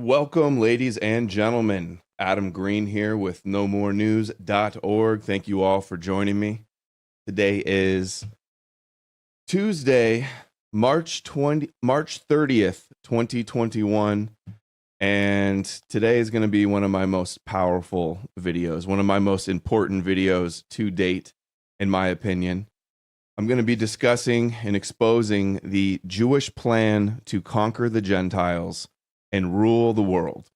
Welcome, ladies and gentlemen. Adam Green here with knowmorenews.org. Thank you all for joining me. Today is Tuesday, March 30th, 2021. And today is going to be one of my most powerful videos, one of my most important videos to date, in my opinion. I'm going to be discussing and exposing the Jewish plan to conquer the Gentiles and rule the world.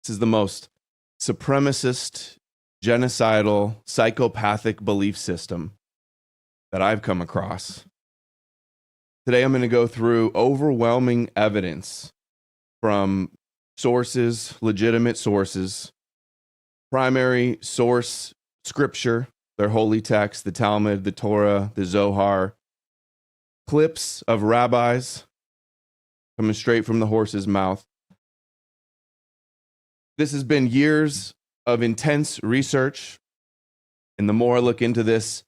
This is the most supremacist, genocidal, psychopathic belief system that I've come across. Today I'm going to go through overwhelming evidence from sources, legitimate sources, primary source scripture, their holy text, the Talmud, the Torah, the Zohar, clips of rabbis coming straight from the horse's mouth. This has been years of intense research, and the more I look into this,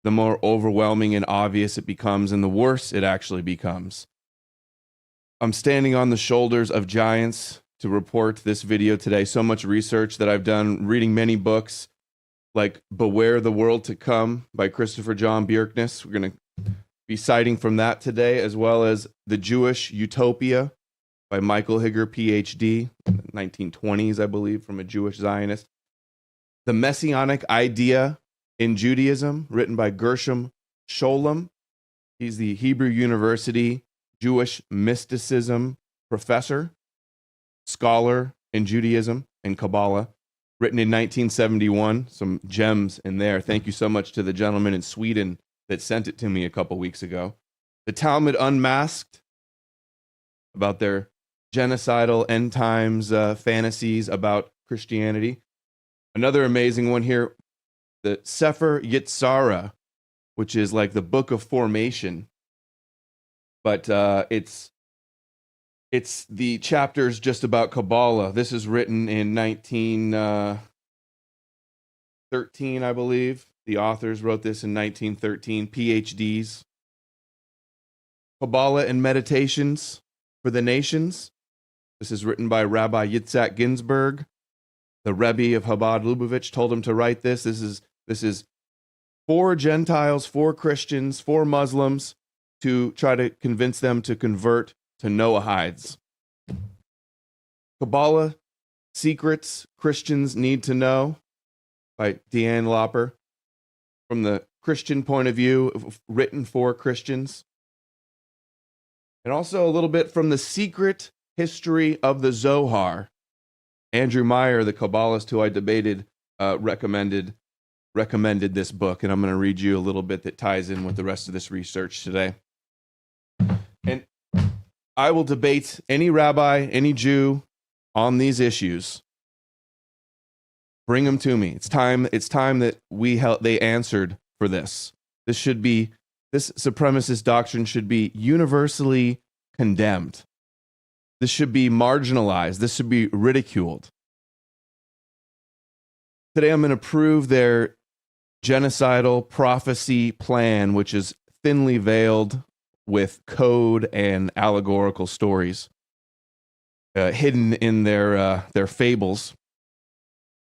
the more overwhelming and obvious it becomes, and the worse it actually becomes. I'm standing on the shoulders of giants to report this video today. So much research that I've done, reading many books, like Beware the World to Come by Christopher John Bjerknes. We're going to be citing from that today, as well as The Jewish Utopia by Michael Higger, PhD, 1920s, I believe, from a Jewish Zionist. The Messianic Idea in Judaism, written by Gershom Scholem. He's the Hebrew University Jewish mysticism professor, scholar in Judaism and Kabbalah, written in 1971. Some gems in there. Thank you so much to the gentleman in Sweden that sent it to me a couple weeks ago. The Talmud Unmasked, about their genocidal end times fantasies about Christianity. Another amazing one here, the Sefer Yetzirah, which is like the Book of Formation, but it's the chapters just about Kabbalah. This is written in 1913, I believe. The authors wrote this in 1913, PhDs. Kabbalah and Meditations for the Nations. This is written by Rabbi Yitzhak Ginsburg. The Rebbe of Chabad Lubavitch told him to write this. This is for Gentiles, for Christians, for Muslims, to try to convince them to convert to Noahides. Kabbalah Secrets Christians Need to Know by Deanne Lopper. From the Christian point of view, written for Christians. And also a little bit from The Secret History of the Zohar. Andrew Meyer, the Kabbalist who I debated, recommended this book, and I'm going to read you a little bit that ties in with the rest of this research today. And I will debate any rabbi, any Jew on these issues. Bring them to me. It's time that they answered for this. This supremacist doctrine should be universally condemned. This should be marginalized. This should be ridiculed. Today I'm going to prove their genocidal prophecy plan, which is thinly veiled with code and allegorical stories hidden in their fables.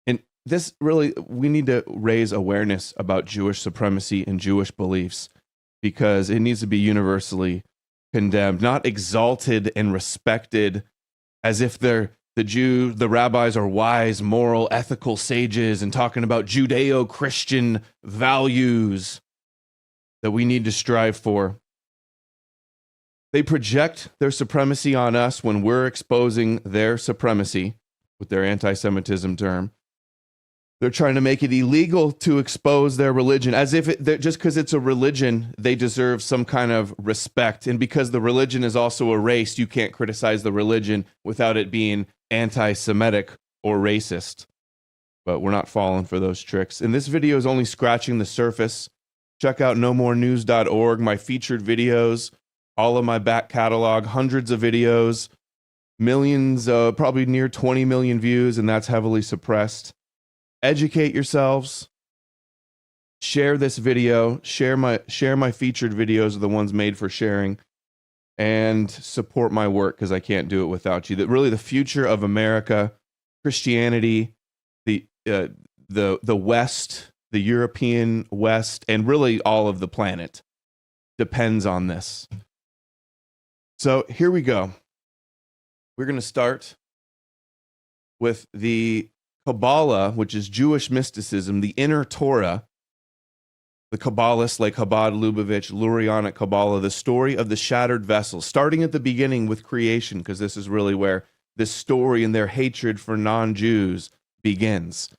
And this really, we need to raise awareness about Jewish supremacy and Jewish beliefs, because it needs to be universally condemned, not exalted and respected as if the rabbis are wise, moral, ethical sages and talking about Judeo-Christian values that we need to strive for. They project their supremacy on us when we're exposing their supremacy with their anti-Semitism term. They're trying to make it illegal to expose their religion, as if just because it's a religion, they deserve some kind of respect. And because the religion is also a race, you can't criticize the religion without it being anti-Semitic or racist. But we're not falling for those tricks. And this video is only scratching the surface. Check out knowmorenews.org, my featured videos, all of my back catalog, hundreds of videos, millions, probably near 20 million views, and that's heavily suppressed. Educate yourselves. Share this video. Share my featured videos, are the ones made for sharing. and support my work because I can't do it without you. That really the future of America, Christianity, the West, the European West, and really all of the planet depends on this. So here we go. We're going to start with the Kabbalah, which is Jewish mysticism, the inner Torah, the Kabbalists like Chabad Lubavitch, Lurianic Kabbalah, the story of the shattered vessels, starting at the beginning with creation, because this is really where this story and their hatred for non-Jews begins.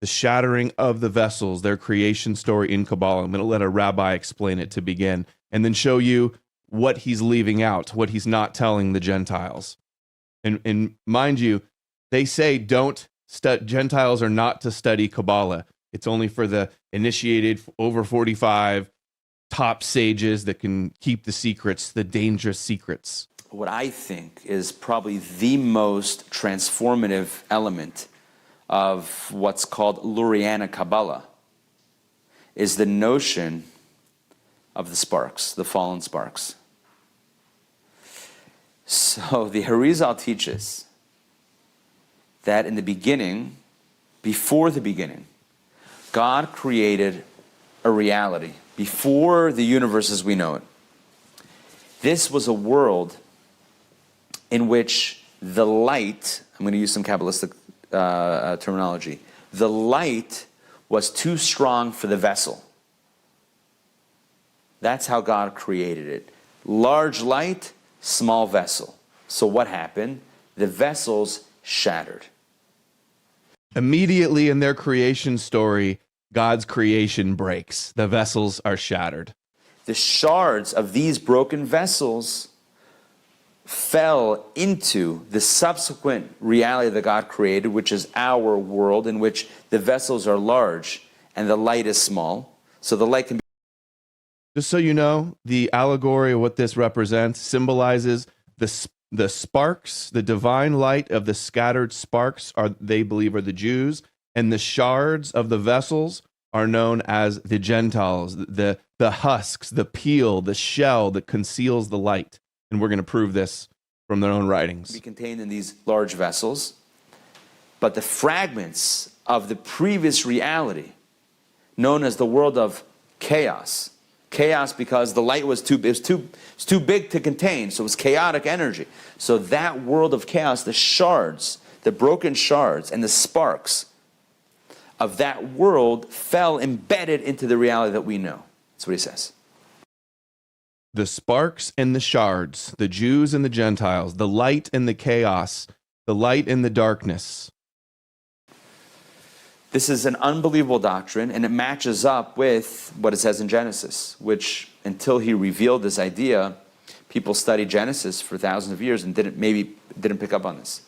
The shattering of the vessels, their creation story in Kabbalah. I'm going to let a rabbi explain it to begin, and then show you what he's leaving out, what he's not telling the Gentiles. And mind you, they say Gentiles are not to study Kabbalah. It's only for the initiated over 45 top sages that can keep the secrets, the dangerous secrets. What I think is probably the most transformative element of what's called Lurianic Kabbalah is the notion of the sparks, the fallen sparks. So the Harizal teaches that in the beginning, before the beginning, God created a reality before the universe as we know it. This was a world in which the light, I'm going to use some Kabbalistic terminology, the light was too strong for the vessel. That's how God created it. Large light, small vessel. So what happened? The vessels shattered. Immediately in their creation story, God's creation breaks. The vessels are shattered. The shards of these broken vessels fell into the subsequent reality that God created, which is our world, in which the vessels are large and the light is small. So the light can be... Just so you know, the allegory of what this represents symbolizes the sparks, the divine light of the scattered sparks they believe are the Jews, and the shards of the vessels are known as the Gentiles, the husks, the peel, the shell that conceals the light. And we're going to prove this from their own writings. Be contained in these large vessels, but the fragments of the previous reality, known as the world of chaos, because the light was too big to contain, so it was chaotic energy. So that world of chaos, the shards, the broken shards, and the sparks of that world fell embedded into the reality that we know. That's what he says. The sparks and the shards, the Jews and the Gentiles, the light and the chaos, the light and the darkness. This is an unbelievable doctrine, and it matches up with what it says in Genesis, which until he revealed this idea, people studied Genesis for thousands of years and didn't pick up on this.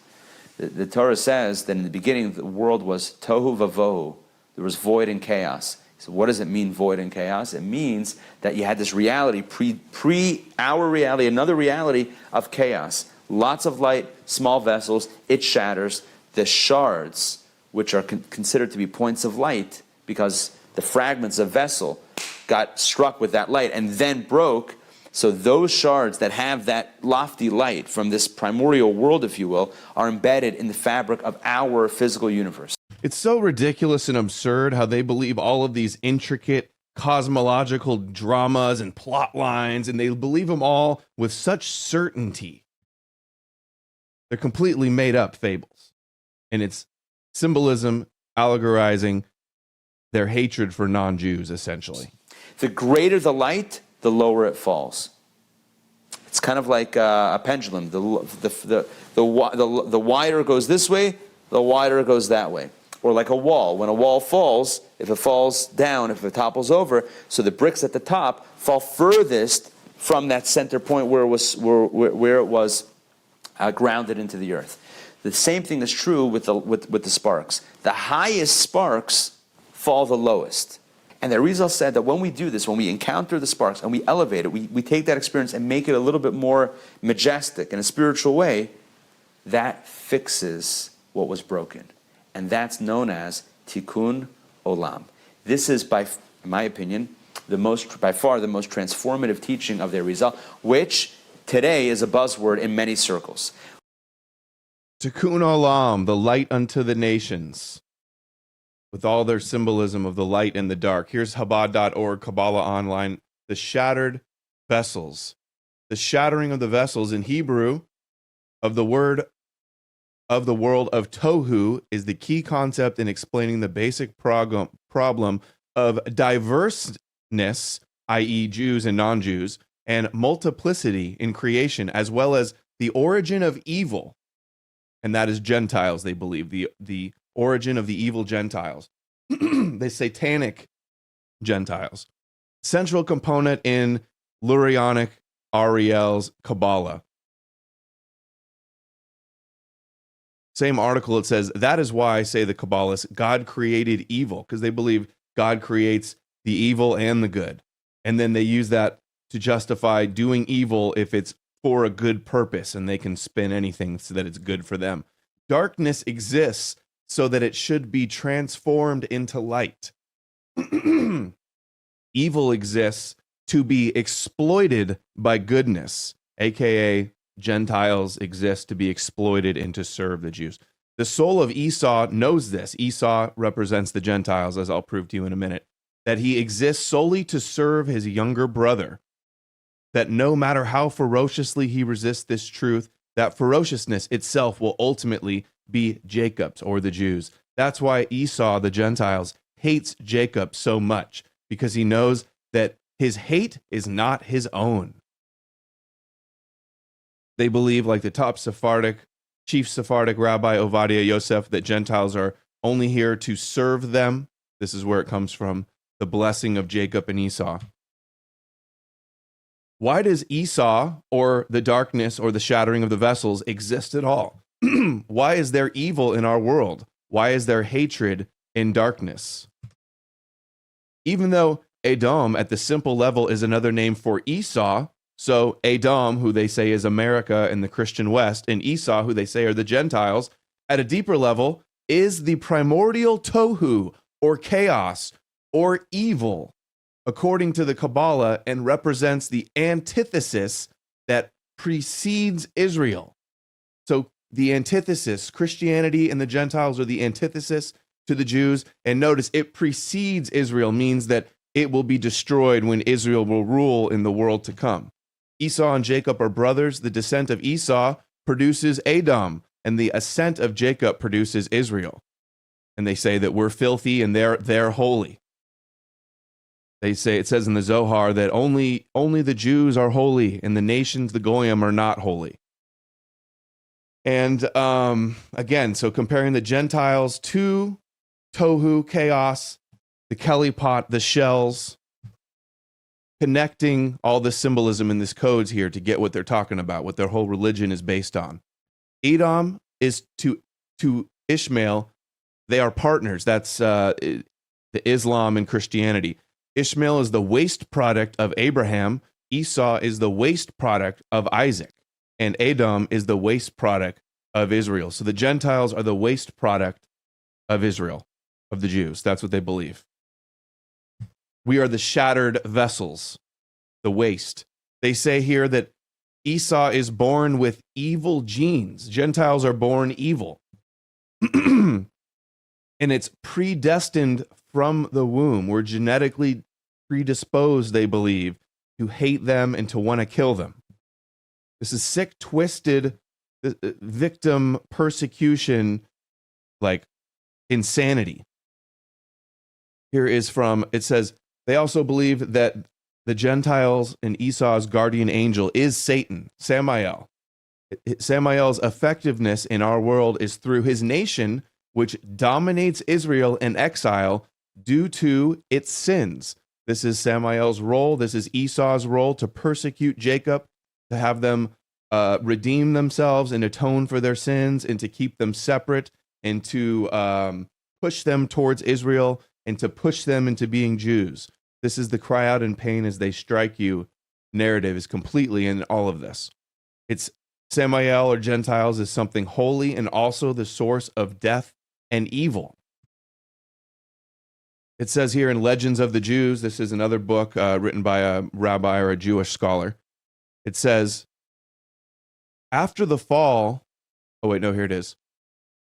The Torah says that in the beginning the world was tohu vavohu. There was void and chaos. So what does it mean, void and chaos? It means that you had this reality, pre our reality, another reality of chaos. Lots of light, small vessels, it shatters. The shards, which are considered to be points of light, because the fragments of vessel got struck with that light and then broke. So those shards that have that lofty light from this primordial world, if you will, are embedded in the fabric of our physical universe. It's so ridiculous and absurd how they believe all of these intricate cosmological dramas and plot lines, and they believe them all with such certainty. They're completely made up fables. And it's symbolism, allegorizing their hatred for non-Jews, essentially. The greater the light, the lower it falls. It's kind of like a pendulum. The wider it goes this way, the wider it goes that way. Or like a wall. When a wall falls, if it falls down, if it topples over, so the bricks at the top fall furthest from that center point where it was grounded into the earth. The same thing is true with the sparks. The highest sparks fall the lowest. And the Arizal said that when we do this, when we encounter the sparks and we elevate it, we take that experience and make it a little bit more majestic in a spiritual way, that fixes what was broken. And that's known as tikkun olam. This is, in my opinion, by far the most transformative teaching of the Arizal, which today is a buzzword in many circles. Tikkun Olam, the light unto the nations, with all their symbolism of the light and the dark. Here's Chabad.org, Kabbalah Online, the shattered vessels. The shattering of the vessels in Hebrew of the word of the world of Tohu is the key concept in explaining the basic problem of diverseness, i.e. Jews and non-Jews, and multiplicity in creation, as well as the origin of evil. And that is Gentiles, they believe, the origin of the evil Gentiles, the satanic Gentiles. Central component in Lurianic Ariel's Kabbalah. Same article, it says, that is why, say the Kabbalists, God created evil, because they believe God creates the evil and the good. And then they use that to justify doing evil if it's for a good purpose, and they can spin anything so that it's good for them. Darkness exists so that it should be transformed into light. Evil exists to be exploited by goodness, aka Gentiles exist to be exploited and to serve the Jews. The soul of Esau knows this. Esau represents the Gentiles, as I'll prove to you in a minute, that he exists solely to serve his younger brother, that no matter how ferociously he resists this truth, that ferociousness itself will ultimately be Jacob's, or the Jews. That's why Esau, the Gentiles, hates Jacob so much, because he knows that his hate is not his own. They believe, like the top chief Sephardic Rabbi Ovadia Yosef, that Gentiles are only here to serve them. This is where it comes from, the blessing of Jacob and Esau. Why does Esau, or the darkness, or the shattering of the vessels, exist at all? Why is there evil in our world? Why is there hatred in darkness? Even though Edom, at the simple level, is another name for Esau, so Edom, who they say is America and the Christian West, and Esau, who they say are the Gentiles, at a deeper level, is the primordial tohu, or chaos, or evil, according to the Kabbalah, and represents the antithesis that precedes Israel. So the antithesis, Christianity and the Gentiles are the antithesis to the Jews. And notice, it precedes Israel, means that it will be destroyed when Israel will rule in the world to come. Esau and Jacob are brothers. The descent of Esau produces Edom, and the ascent of Jacob produces Israel. And they say that we're filthy and they're holy. They say, it says in the Zohar that only the Jews are holy and the nations, the Goyim, are not holy. And again, so comparing the Gentiles to Tohu, chaos, the Kelly pot, the shells, connecting all the symbolism in this codes here to get what they're talking about, what their whole religion is based on. Edom is to Ishmael, they are partners. That's the Islam and Christianity. Ishmael is the waste product of Abraham. Esau is the waste product of Isaac. And Edom is the waste product of Israel. So the Gentiles are the waste product of Israel, of the Jews. That's what they believe. We are the shattered vessels, the waste. They say here that Esau is born with evil genes. Gentiles are born evil. And it's predestined from the womb. We're genetically predisposed, they believe, to hate them and to want to kill them. This is sick, twisted victim persecution, like insanity. Here is from, it says, they also believe that the Gentiles and Esau's guardian angel is Satan, Samael. Samael's effectiveness in our world is through his nation, which dominates Israel in exile due to its sins. This is Samael's role. This is Esau's role, to persecute Jacob, to have them redeem themselves and atone for their sins, and to keep them separate, and to push them towards Israel, and to push them into being Jews. This is the cry out in pain as they strike you narrative, is completely in all of this. It's Samael, or Gentiles, is something holy and also the source of death and evil. It says here in Legends of the Jews, this is another book written by a rabbi or a Jewish scholar. It says, After the fall, oh wait, no, here it is.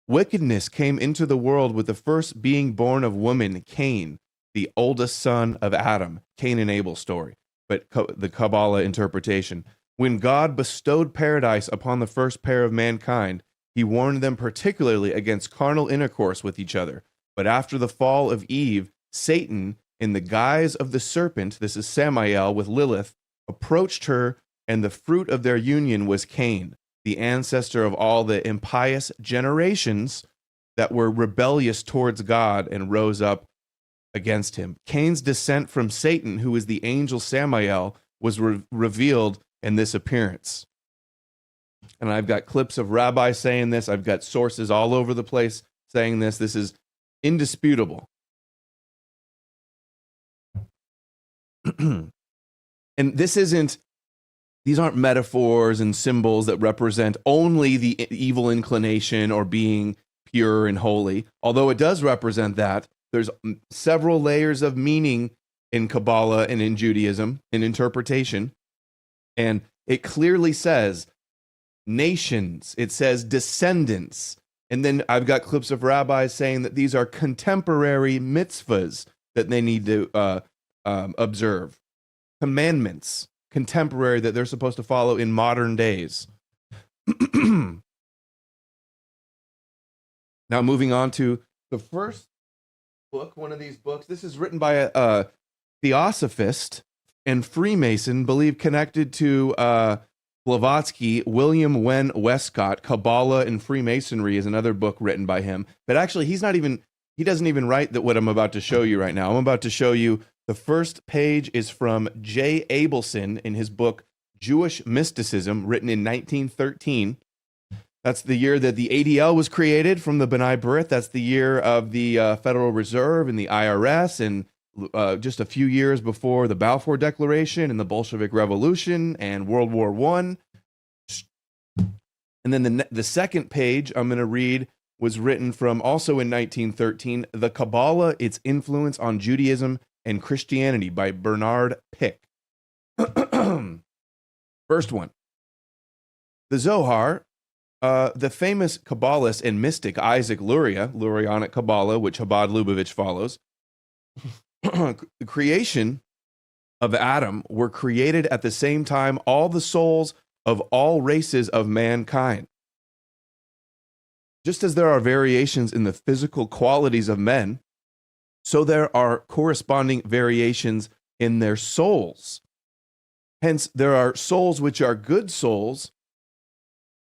Wickedness came into the world with the first being born of woman, Cain, the oldest son of Adam. Cain and Abel story, but the Kabbalah interpretation. When God bestowed paradise upon the first pair of mankind, he warned them particularly against carnal intercourse with each other. But after the fall of Eve, Satan, in the guise of the serpent, this is Samael with Lilith, approached her, and the fruit of their union was Cain, the ancestor of all the impious generations that were rebellious towards God and rose up against him. Cain's descent from Satan, who is the angel Samael, was revealed in this appearance. And I've got clips of rabbis saying this. I've got sources all over the place saying this. This is indisputable. And these aren't metaphors and symbols that represent only the evil inclination or being pure and holy. Although it does represent that, there's several layers of meaning in Kabbalah and in Judaism, in interpretation. And it clearly says nations, it says descendants. And then I've got clips of rabbis saying that these are contemporary mitzvahs that they need to observe. Commandments, contemporary, that they're supposed to follow in modern days. Now moving on to the first book, one of these books. This is written by a Theosophist and Freemason, believed connected to Blavatsky. William Wen Westcott, Kabbalah and Freemasonry is another book written by him. But actually, he doesn't even write that what I'm about to show you right now. I'm about to show you the first page is from J. Abelson in his book Jewish Mysticism, written in 1913. That's the year that the ADL was created from the B'nai B'rith. That's the year of the Federal Reserve and the IRS, and just a few years before the Balfour Declaration and the Bolshevik Revolution and World War I. And then the second page I'm going to read was written from also in 1913, The Kabbalah, Its Influence on Judaism and Christianity by Bernard Pick. First one. The Zohar, the famous Kabbalist and mystic Isaac Luria, Lurianic Kabbalah, which Chabad Lubavitch follows, the creation of Adam were created at the same time all the souls of all races of mankind. Just as there are variations in the physical qualities of men, so there are corresponding variations in their souls. Hence, there are souls which are good souls,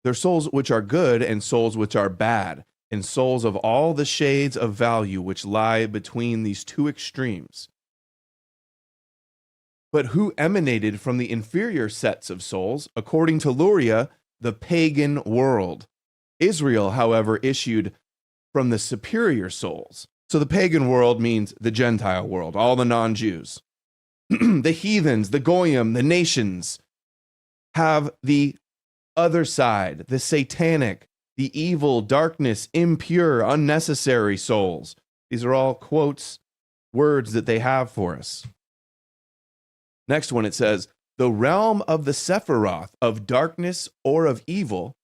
there are souls which are good and souls which are bad, and souls of all the shades of value which lie between these two extremes. But who emanated from the inferior sets of souls, according to Luria, the pagan world. Israel, however, issued from the superior souls. So the pagan world means the Gentile world, all the non-Jews. The heathens, the goyim, the nations have the other side, the satanic, the evil, darkness, impure, unnecessary souls. These are all quotes, words that they have for us. Next one, it says, the realm of the Sephiroth, of darkness or of evil,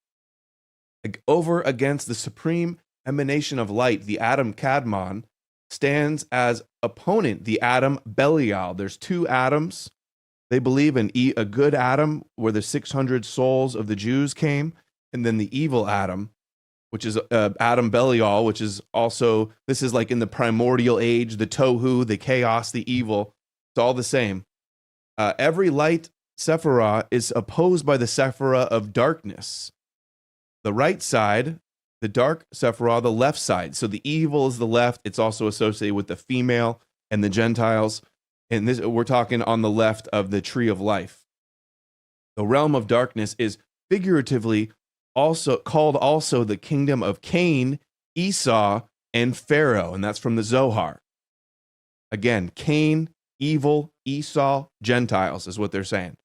over against the supreme emanation of light, the Adam Kadmon, stands as opponent, the Adam Belial. There's two Adams. They believe in a good Adam, where the 600 souls of the Jews came, and then the evil Adam, which is Adam Belial, which is also, this is like in the primordial age, the tohu, the chaos, the evil. It's all the same. Every light Sephirah is opposed by the Sephirah of darkness. The right side, the dark Sephirah, the left side. So the evil is the left. It's also associated with the female and the Gentiles. And this, we're talking on the left of the tree of life. The realm of darkness is figuratively also called also the kingdom of Cain, Esau, and Pharaoh. And that's from the Zohar. Again, Cain, evil, Esau, Gentiles is what they're saying.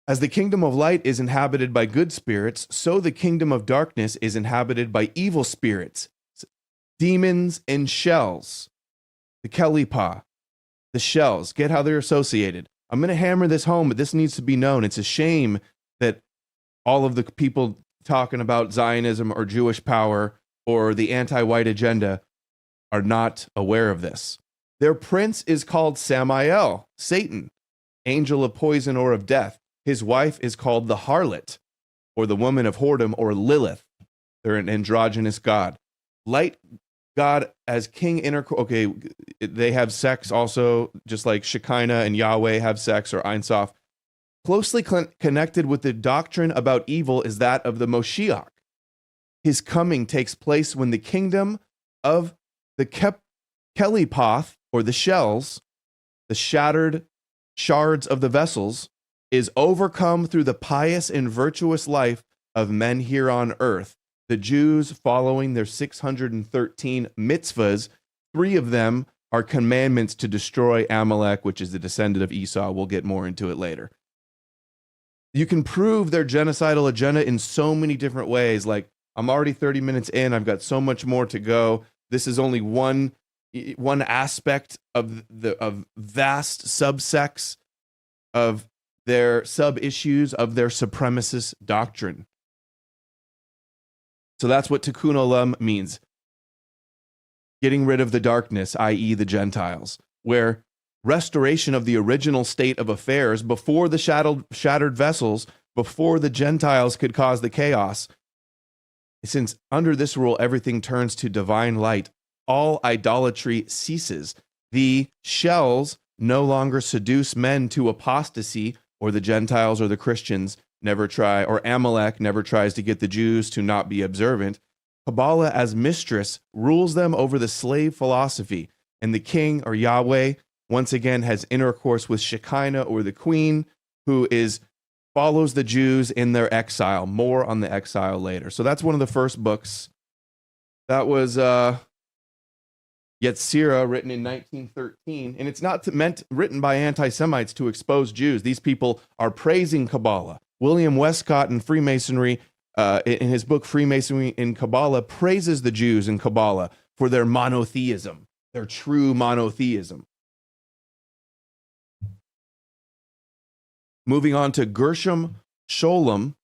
As the kingdom of light is inhabited by good spirits, so the kingdom of darkness is inhabited by evil spirits, demons, and shells. The Kelipah, the shells. Get how they're associated. I'm going to hammer this home, but this needs to be known. It's a shame that all of the people talking about Zionism or Jewish power or the anti-white agenda are not aware of this. Their prince is called Samael, Satan, angel of poison or of death. His wife is called the harlot, or the woman of whoredom, or Lilith. They're an androgynous god. Light god as king okay, they have sex also, just like Shekinah and Yahweh have sex, or Ein Sof. Closely connected with the doctrine about evil is that of the Moshiach. His coming takes place when the kingdom of the Kelipoth, or the shells, the shattered shards of the vessels, is overcome through the pious and virtuous life of men here on earth. The Jews following their 613 mitzvahs, 3 of them are commandments to destroy Amalek, which is the descendant of Esau. We'll get more into it later. You can prove their genocidal agenda in so many different ways. Like, I'm already 30 minutes in. I've got so much more to go. This is only one aspect of vast subsects of their sub-issues of their supremacist doctrine. So that's what Tikkun Olam means. Getting rid of the darkness, i.e. the Gentiles, where restoration of the original state of affairs before the shattered vessels, before the Gentiles could cause the chaos. Since under this rule, everything turns to divine light, all idolatry ceases. The shells no longer seduce men to apostasy, or the Gentiles or the Christians never try, or Amalek never tries to get the Jews to not be observant. Kabbalah as mistress rules them over the slave philosophy, and the king, or Yahweh, once again has intercourse with Shekinah, or the queen, who follows the Jews in their exile. More on the exile later. So that's one of the first books. That was Yetzirah, written in 1913, and it's not written by anti-Semites to expose Jews. These people are praising Kabbalah. William Westcott in Freemasonry, in his book Freemasonry in Kabbalah, praises the Jews in Kabbalah for their monotheism, their true monotheism. Moving on to Gershom Scholem,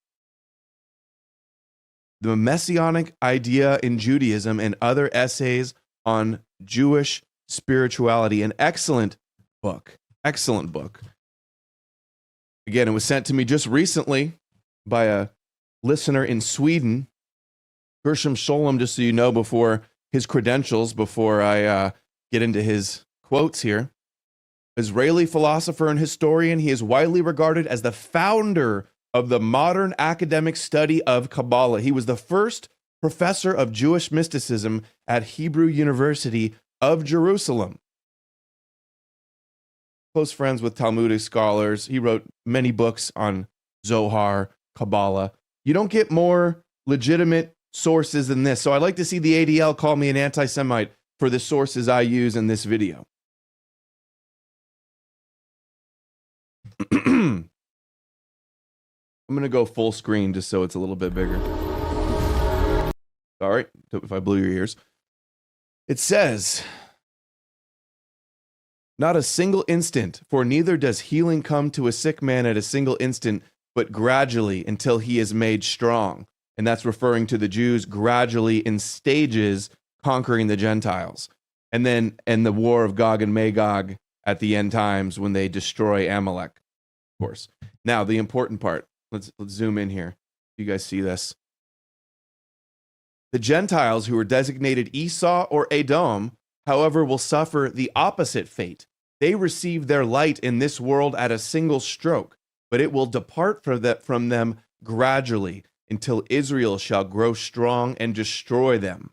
The Messianic Idea in Judaism and Other Essays on Jewish Spirituality. An excellent book. Excellent book. Again, it was sent to me just recently by a listener in Sweden. Gershom Scholem, just so you know, before his credentials, before I get into his quotes here. Israeli philosopher and historian, he is widely regarded as the founder of the modern academic study of Kabbalah. He was the first professor of Jewish mysticism at Hebrew University of Jerusalem. Close friends with Talmudic scholars. He wrote many books on Zohar, Kabbalah. You don't get more legitimate sources than this. So I'd like to see the ADL call me an anti-Semite for the sources I use in this video. I'm going to go full screen just so it's a little bit bigger. Sorry if I blew your ears. It says, not a single instant, for neither does healing come to a sick man at a single instant, but gradually until he is made strong. And that's referring to the Jews gradually in stages conquering the Gentiles. And then in the war of Gog and Magog at the end times when they destroy Amalek, of course. Now, the important part. Let's zoom in here. You guys see this? The Gentiles who are designated Esau or Edom, however, will suffer the opposite fate. They receive their light in this world at a single stroke, but it will depart from them gradually until Israel shall grow strong and destroy them.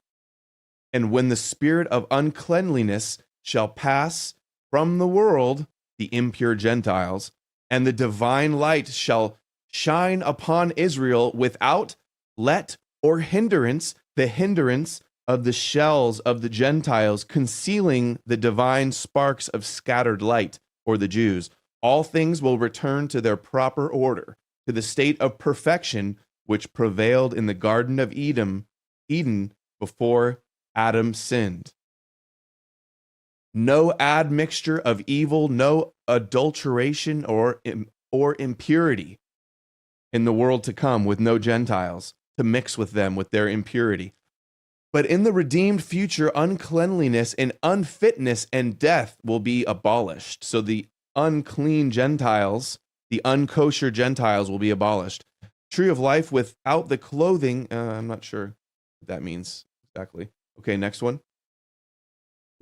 And when the spirit of uncleanliness shall pass from the world, the impure Gentiles, and the divine light shall shine upon Israel without let or hindrance, the hindrance of the shells of the Gentiles, concealing the divine sparks of scattered light, or the Jews. All things will return to their proper order, to the state of perfection which prevailed in the Garden of Eden before Adam sinned. No admixture of evil, no adulteration or impurity. in the world to come with no Gentiles to mix with them with their impurity. But in the redeemed future, uncleanliness and unfitness and death will be abolished. So the unclean Gentiles, the unkosher Gentiles will be abolished. Tree of life without the clothing, I'm not sure what that means exactly. Okay, next one.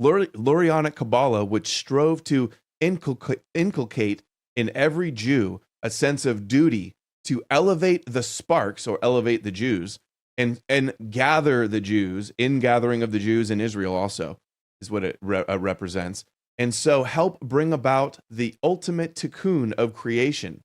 Lurianic Kabbalah, which strove to inculcate in every Jew a sense of duty to elevate the sparks, or elevate the Jews, and gather the Jews, in gathering of the Jews in Israel also, is what it represents. And so help bring about the ultimate tikkun of creation.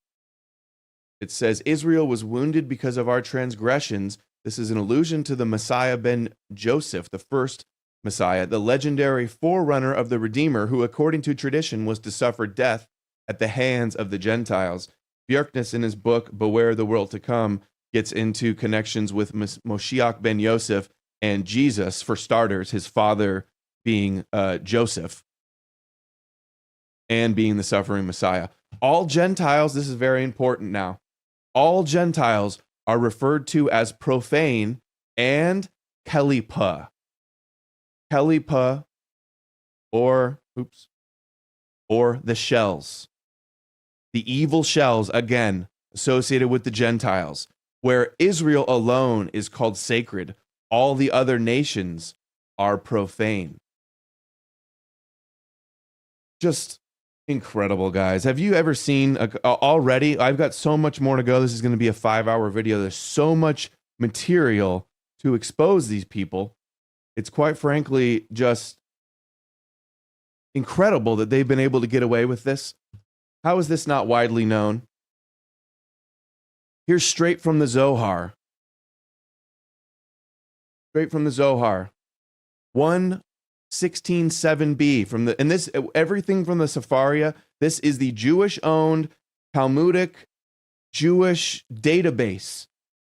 It says, Israel was wounded because of our transgressions. This is an allusion to the Messiah ben Joseph, the first Messiah, the legendary forerunner of the Redeemer, who, according to tradition, was to suffer death at the hands of the Gentiles. Bjerknes, in his book, Beware the World to Come, gets into connections with Moshiach ben Yosef and Jesus, for starters, his father being Joseph, and being the suffering Messiah. All Gentiles, this is very important now, all Gentiles are referred to as profane and kelipa. Kelipa, or the shells. The evil shells, again, associated with the Gentiles. Where Israel alone is called sacred, all the other nations are profane. Just incredible, guys. Have you ever seen already? I've got so much more to go. This is going to be a 5-hour video. There's so much material to expose these people. It's quite frankly just incredible that they've been able to get away with this. How is this not widely known? Here's straight from the Zohar. Straight from the Zohar. 1:16:7b from the, and this, everything from the Sepharia. This is the Jewish-owned Talmudic Jewish database.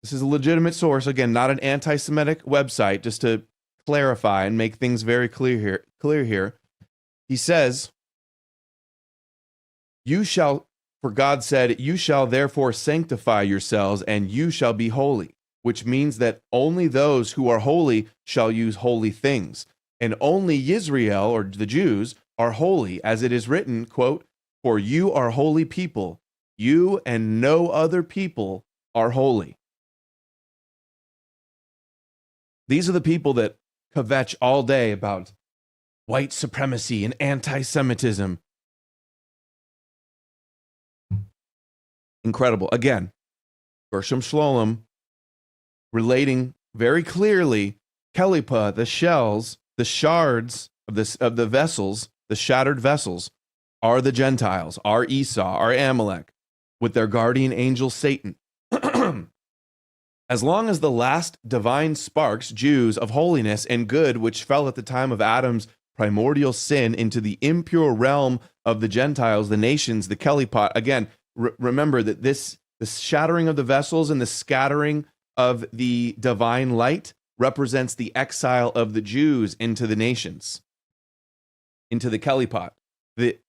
This is a legitimate source. Again, not an anti-Semitic website, just to clarify and make things very clear here. He says, you shall, for God said, you shall therefore sanctify yourselves, and you shall be holy, which means that only those who are holy shall use holy things. And only Yisrael, or the Jews, are holy, as it is written, quote, for you are holy people. You and no other people are holy. These are the people that kvetch all day about white supremacy and anti-Semitism. Incredible. Again, Gershom Scholem relating very clearly, Kelipa, the shells, the shards of the vessels, the shattered vessels, are the Gentiles, are Esau, are Amalek, with their guardian angel Satan. As long as the last divine sparks, Jews of holiness and good, which fell at the time of Adam's primordial sin into the impure realm of the Gentiles, the nations, the Kelipot. Again, remember that the shattering of the vessels and the scattering of the divine light represents the exile of the Jews into the nations, into the Kelipot. The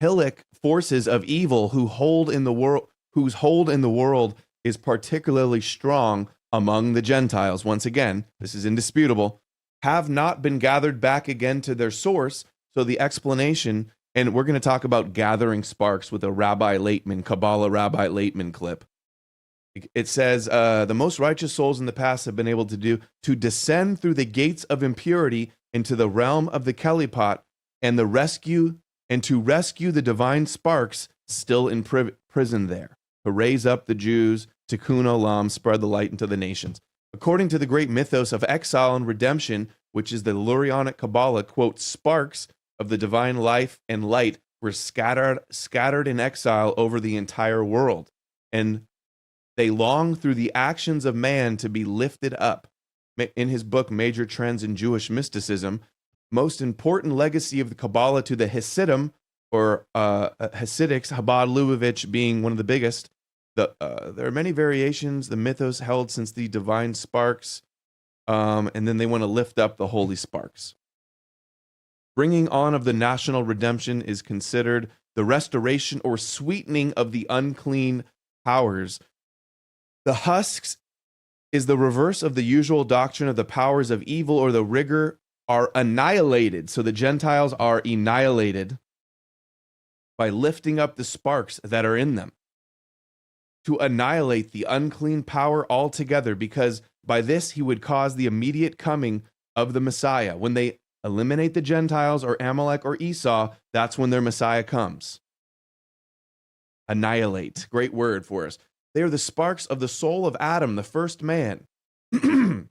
Hilic forces of evil whose hold in the world is particularly strong among the Gentiles. Once again, this is indisputable, have not been gathered back again to their source. So the explanation, and we're going to talk about gathering sparks with a Rabbi Laitman, Kabbalah Rabbi Laitman clip. It says, the most righteous souls in the past have been able to descend through the gates of impurity into the realm of the Kelipot and to rescue the divine sparks still in prison there, to raise up the Jews, tikkun olam, spread the light into the nations. According to the great mythos of exile and redemption, which is the Lurianic Kabbalah, quote, sparks of the divine life and light were scattered in exile over the entire world, and they long through the actions of man to be lifted up. In his book, Major Trends in Jewish Mysticism, most important legacy of the Kabbalah to the Hasidim, or Hasidics, Chabad Lubavitch being one of the biggest. There are many variations. The mythos held since the divine sparks, and then they want to lift up the holy sparks. Bringing on of the national redemption is considered the restoration or sweetening of the unclean powers The husks is the reverse of the usual doctrine of the powers of evil or the rigor are annihilated. So the Gentiles are annihilated by lifting up the sparks that are in them to annihilate the unclean power altogether, because by this he would cause the immediate coming of the Messiah. When they eliminate the Gentiles or Amalek or Esau, that's when their Messiah comes. Annihilate, great word for us. They are the sparks of the soul of Adam, the first man. The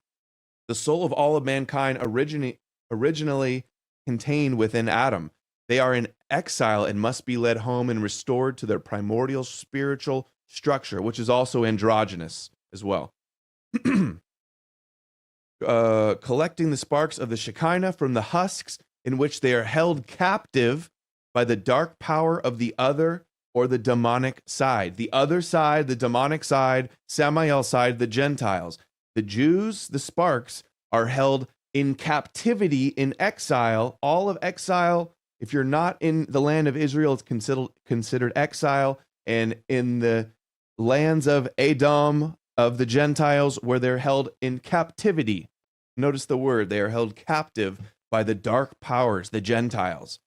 soul of all of mankind originally contained within Adam. They are in exile and must be led home and restored to their primordial spiritual structure, which is also androgynous as well. Collecting the sparks of the Shekinah from the husks in which they are held captive by the dark power of the other or the demonic side. The other side, the demonic side, Samael side, the Gentiles. The Jews, the sparks, are held in captivity, in exile. All of exile, if you're not in the land of Israel, it's considered exile. And in the lands of Edom, of the Gentiles, where they're held in captivity. Notice the word, they are held captive by the dark powers, the Gentiles.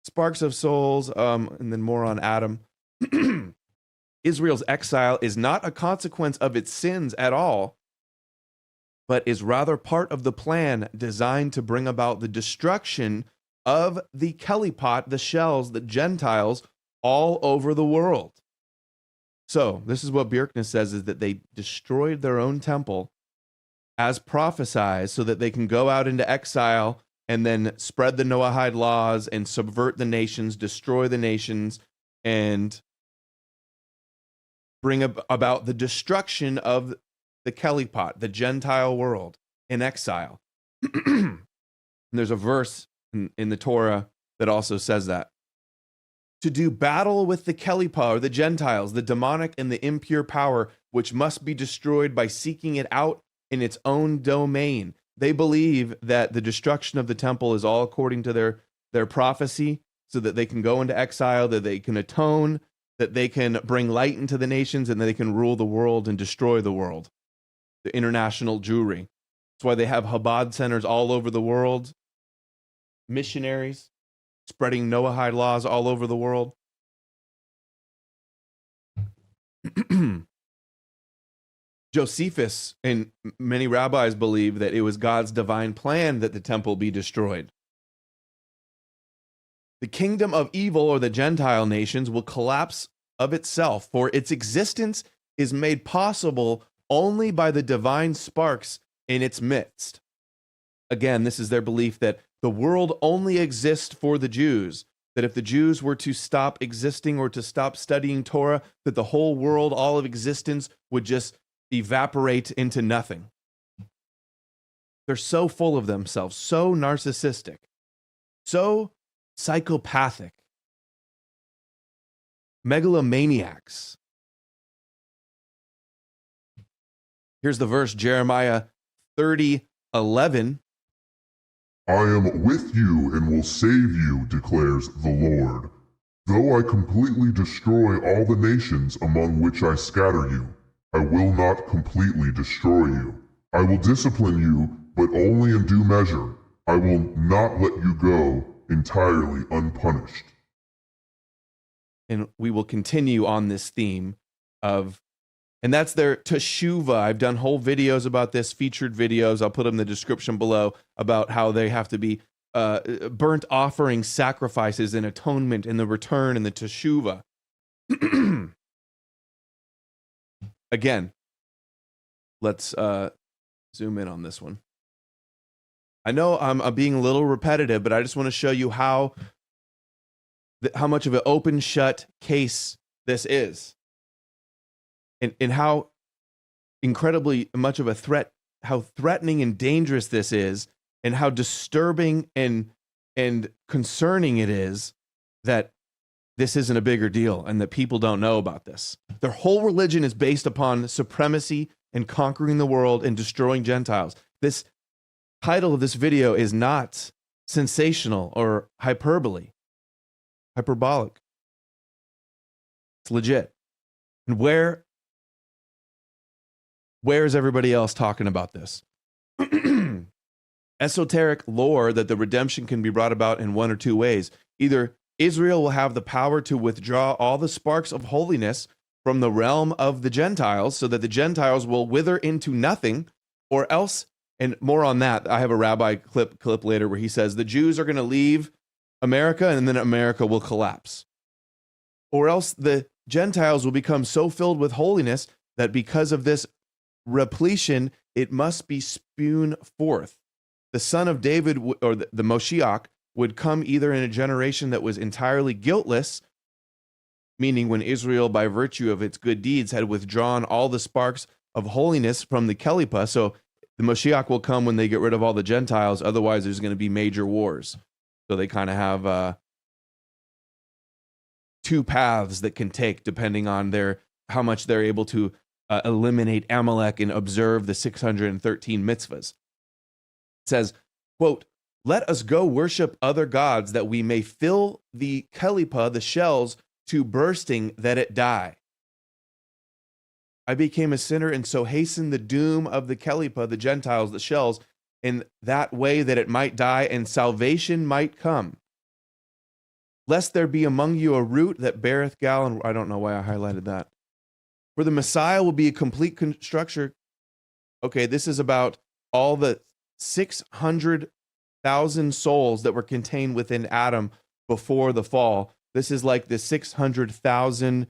Sparks of souls, and then more on Adam. Israel's exile is not a consequence of its sins at all, but is rather part of the plan designed to bring about the destruction of the Kelipot, the shells, the Gentiles, all over the world. So this is what Bjerknes says, is that they destroyed their own temple as prophesied so that they can go out into exile and then spread the Noahide laws and subvert the nations, destroy the nations, and bring about the destruction of the Kelipot, the Gentile world, in exile. And there's a verse in the Torah that also says that. To do battle with the Kelipot, or the Gentiles, the demonic and the impure power, which must be destroyed by seeking it out in its own domain. They believe that the destruction of the temple is all according to their prophecy, so that they can go into exile, that they can atone, that they can bring light into the nations, and that they can rule the world and destroy the world. The international Jewry. That's why they have Chabad centers all over the world, missionaries spreading Noahide laws all over the world. Josephus and many rabbis believe that it was God's divine plan that the temple be destroyed. The kingdom of evil, or the Gentile nations, will collapse of itself, for its existence is made possible only by the divine sparks in its midst. Again, this is their belief that the world only exists for the Jews, that if the Jews were to stop existing or to stop studying Torah, that the whole world, all of existence, would just evaporate into nothing. They're so full of themselves, so narcissistic, so psychopathic, megalomaniacs. Here's the verse, Jeremiah 30:11. I am with you and will save you, declares the Lord. Though I completely destroy all the nations among which I scatter you, I will not completely destroy you. I will discipline you, but only in due measure. I will not let you go entirely unpunished. And we will continue on this theme of, and that's their teshuvah. I've done whole videos about this, featured videos. I'll put them in the description below, about how they have to be burnt offering sacrifices and atonement in the return and the teshuvah. Again, let's zoom in on this one. I know I'm being a little repetitive, but I just want to show you how much of an open shut case this is. And how incredibly much of a threat, how threatening and dangerous this is, and how disturbing and concerning it is that this isn't a bigger deal and that people don't know about this. Their whole religion is based upon supremacy and conquering the world and destroying Gentiles. This title of this video is not sensational or hyperbolic. It's legit. And where Where's everybody else talking about this? Esoteric lore that the redemption can be brought about in one or two ways. Either Israel will have the power to withdraw all the sparks of holiness from the realm of the Gentiles so that the Gentiles will wither into nothing, or else, and more on that, I have a rabbi clip later where he says the Jews are going to leave America and then America will collapse. Or else the Gentiles will become so filled with holiness that because of this repletion, it must be spewed forth. The son of David, or the Moshiach, would come either in a generation that was entirely guiltless, meaning when Israel, by virtue of its good deeds, had withdrawn all the sparks of holiness from the Kelipa. So the Moshiach will come when they get rid of all the Gentiles. Otherwise, there's going to be major wars. So they kind of have two paths that can take depending on how much they're able to eliminate Amalek and observe the 613 mitzvahs. It says, quote, "Let us go worship other gods that we may fill the Kelipa, the shells, to bursting that it die. I became a sinner and so hastened the doom of the Kelipa, the Gentiles, the shells, in that way that it might die and salvation might come. Lest there be among you a root that beareth gall," and I don't know why I highlighted that. "For the Messiah will be a complete structure." Okay, this is about all the 600,000 souls that were contained within Adam before the fall. This is like the 600,000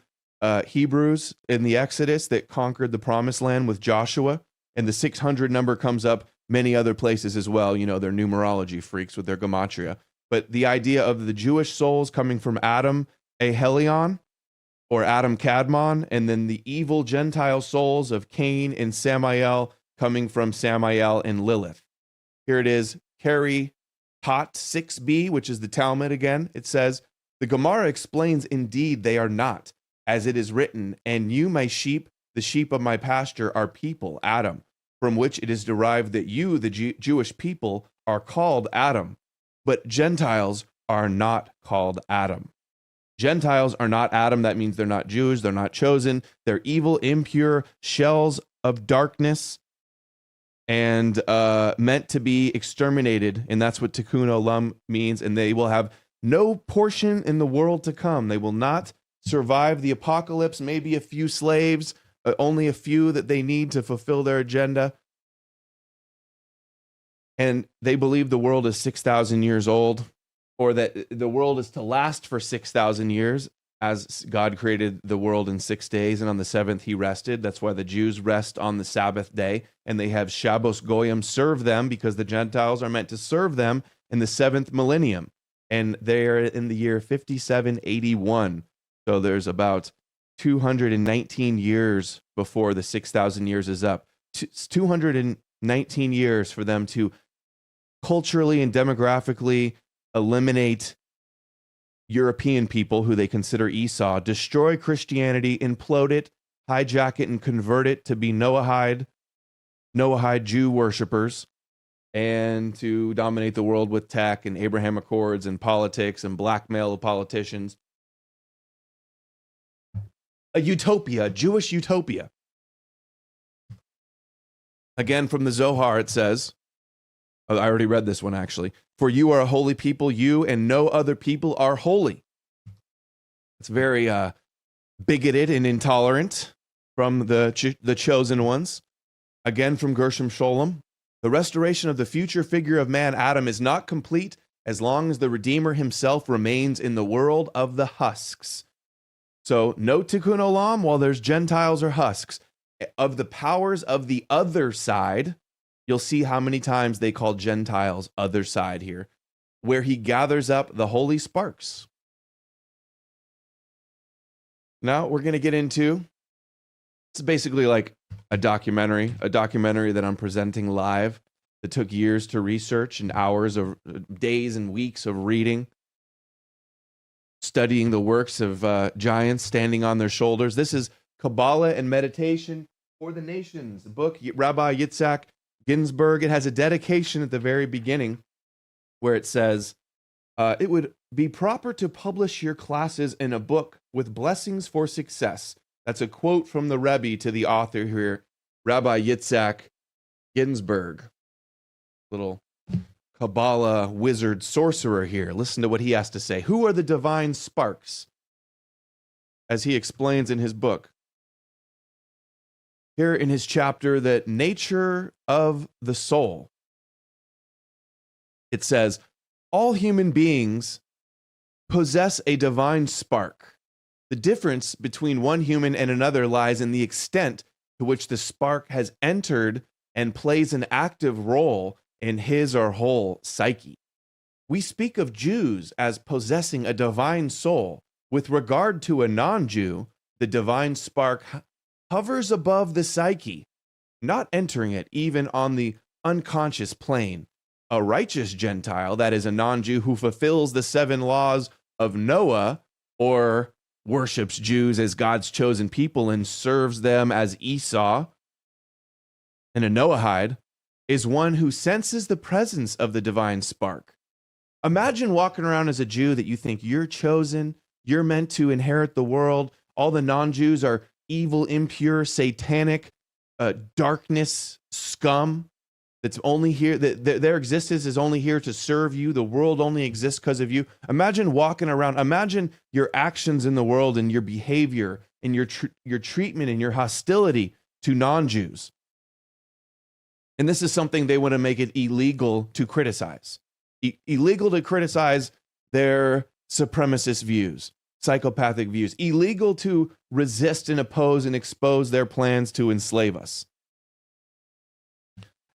Hebrews in the Exodus that conquered the promised land with Joshua. And the 600 number comes up many other places as well. You know, they're numerology freaks with their gematria. But the idea of the Jewish souls coming from Adam Ahelion or Adam Kadmon, and then the evil Gentile souls of Cain and Samael coming from Samael and Lilith. Here it is, Carry Hot 6b, which is the Talmud again. It says, "The Gemara explains, indeed they are not, as it is written, and you, my sheep, the sheep of my pasture, are people, Adam, from which it is derived that you, the Jewish people, are called Adam, but Gentiles are not called Adam." Gentiles are not Adam. That means they're not Jews. They're not chosen. They're evil, impure shells of darkness and meant to be exterminated. And that's what Tikkun Olam means. And they will have no portion in the world to come. They will not survive the apocalypse. Maybe a few slaves, only a few that they need to fulfill their agenda. And they believe the world is 6,000 years old, or that the world is to last for 6,000 years, as God created the world in 6 days, and on the seventh he rested. That's why the Jews rest on the Sabbath day, and they have Shabbos Goyim serve them, because the Gentiles are meant to serve them in the seventh millennium. And they're in the year 5781. So there's about 219 years before the 6,000 years is up. It's 219 years for them to culturally and demographically eliminate European people who they consider Esau, destroy Christianity, implode it, hijack it, and convert it to be Noahide Jew worshippers, and to dominate the world with tech and Abraham Accords and politics and blackmail politicians. A utopia, a Jewish utopia. Again, from the Zohar, it says, I already read this one actually. "For you are a holy people, you and no other people are holy." It's very bigoted and intolerant from the chosen ones. Again, from Gershom Scholem, "The restoration of the future figure of man, Adam, is not complete as long as the Redeemer himself remains in the world of the husks." So no Tikkun Olam while there's Gentiles or husks. Of the powers of the other side, you'll see how many times they call Gentiles other side here, where he gathers up the holy sparks. Now we're going to get into, it's basically like a documentary that I'm presenting live that took years to research and hours of days and weeks of reading, studying the works of giants standing on their shoulders. This is Kabbalah and Meditation for the Nations, the book Rabbi Yitzhak Ginsburg. It has a dedication at the very beginning where it says, "It would be proper to publish your classes in a book with blessings for success." That's a quote from the Rebbe to the author here. Rabbi Yitzhak Ginsburg, little Kabbalah wizard sorcerer here. Listen to what he has to say. Who are the divine sparks? As he explains in his book, here in his chapter, The Nature of the Soul, it says, all human beings possess a divine spark. The difference between one human and another lies in the extent to which the spark has entered and plays an active role in his or whole psyche. We speak of Jews as possessing a divine soul. With regard to a non-Jew, the divine spark hovers above the psyche, not entering it even on the unconscious plane. A righteous Gentile, that is a non-Jew who fulfills the 7 laws of Noah or worships Jews as God's chosen people and serves them as Esau and a Noahide, is one who senses the presence of the divine spark. Imagine walking around as a Jew that you think you're chosen, you're meant to inherit the world. All the non-Jews are evil, impure, satanic, darkness, scum. That's only here, that their existence is only here to serve you. The world only exists because of you. Imagine walking around, imagine your actions in the world and your behavior and your treatment and your hostility to non-Jews. And this is something they want to make it illegal to criticize. Illegal to criticize their supremacist views, psychopathic views. Illegal to resist and oppose and expose their plans to enslave us.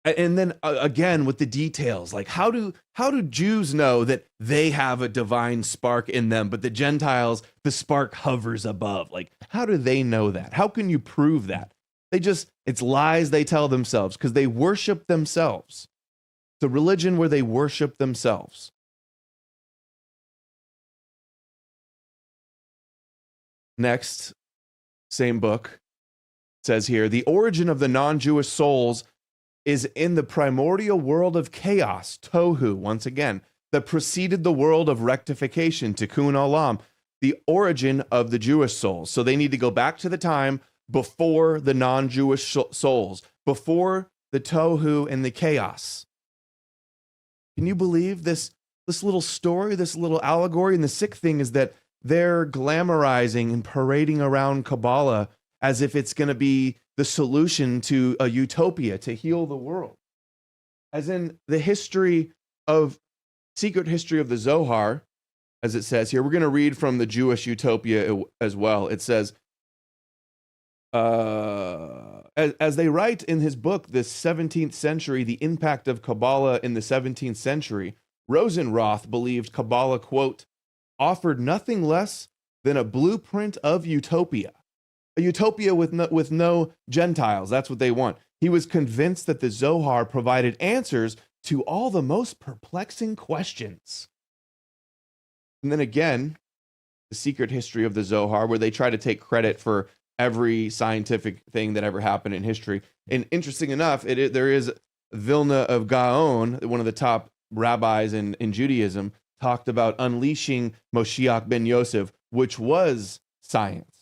And then again with the details, like how do Jews know that they have a divine spark in them, but the Gentiles, the spark hovers above? Like, how do they know that? How can you prove that? It's lies they tell themselves because they worship themselves. It's a religion where they worship themselves. Next, same book, says here, the origin of the non-Jewish souls is in the primordial world of chaos, tohu, once again, that preceded the world of rectification, tikkun olam, the origin of the Jewish souls. So they need to go back to the time before the non-Jewish souls, before the tohu and the chaos. Can you believe this little story, this little allegory? And the sick thing is that they're glamorizing and parading around Kabbalah as if it's going to be the solution to a utopia, to heal the world. As in the secret history of the Zohar, as it says here, we're going to read from the Jewish utopia as well. It says, as they write in his book, the 17th century, the impact of Kabbalah in the 17th century, Rosenroth believed Kabbalah, quote, offered nothing less than a blueprint of utopia. A utopia with no Gentiles. That's what they want. He was convinced that the Zohar provided answers to all the most perplexing questions. And then again, the secret history of the Zohar, where they try to take credit for every scientific thing that ever happened in history. And interesting enough, there is Vilna of Gaon, one of the top rabbis in Judaism, talked about unleashing Moshiach ben Yosef, which was science.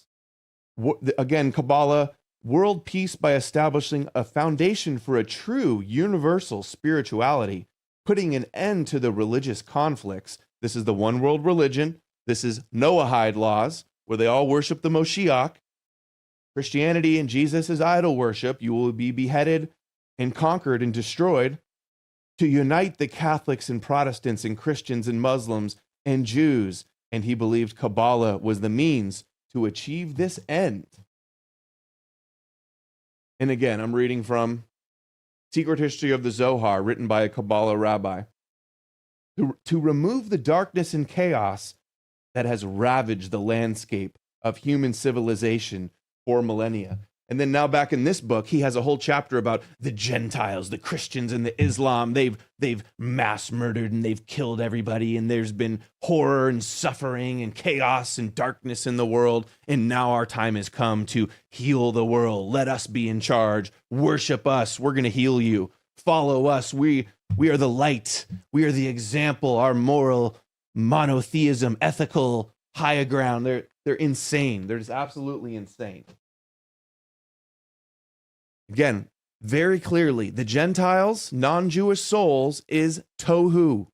Again, Kabbalah, world peace by establishing a foundation for a true universal spirituality, putting an end to the religious conflicts. This is the one world religion. This is Noahide laws, where they all worship the Moshiach. Christianity and Jesus is idol worship. You will be beheaded and conquered and destroyed. To unite the Catholics and Protestants and Christians and Muslims and Jews. And he believed Kabbalah was the means to achieve this end. And again, I'm reading from Secret History of the Zohar, written by a Kabbalah rabbi. To remove the darkness and chaos that has ravaged the landscape of human civilization for millennia. And then now back in this book, he has a whole chapter about the Gentiles, the Christians and the Islam. They've mass murdered and they've killed everybody. And there's been horror and suffering and chaos and darkness in the world. And now our time has come to heal the world. Let us be in charge. Worship us. We're going to heal you. Follow us. We are the light. We are the example. Our moral monotheism, ethical higher ground. They're insane. They're just absolutely insane. Again, very clearly, the Gentiles, non-Jewish souls, is tohu.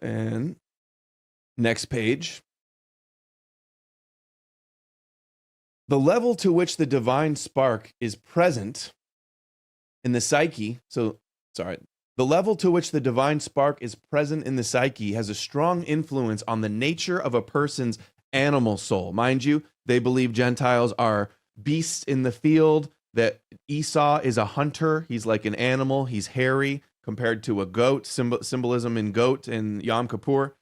And next page. The level to which the divine spark is present in the psyche, the level to which the divine spark is present in the psyche has a strong influence on the nature of a person's animal soul. Mind you, they believe Gentiles are beasts in the field, that Esau is a hunter. He's like an animal. He's hairy compared to a goat, symbolism in goat and Yom Kippur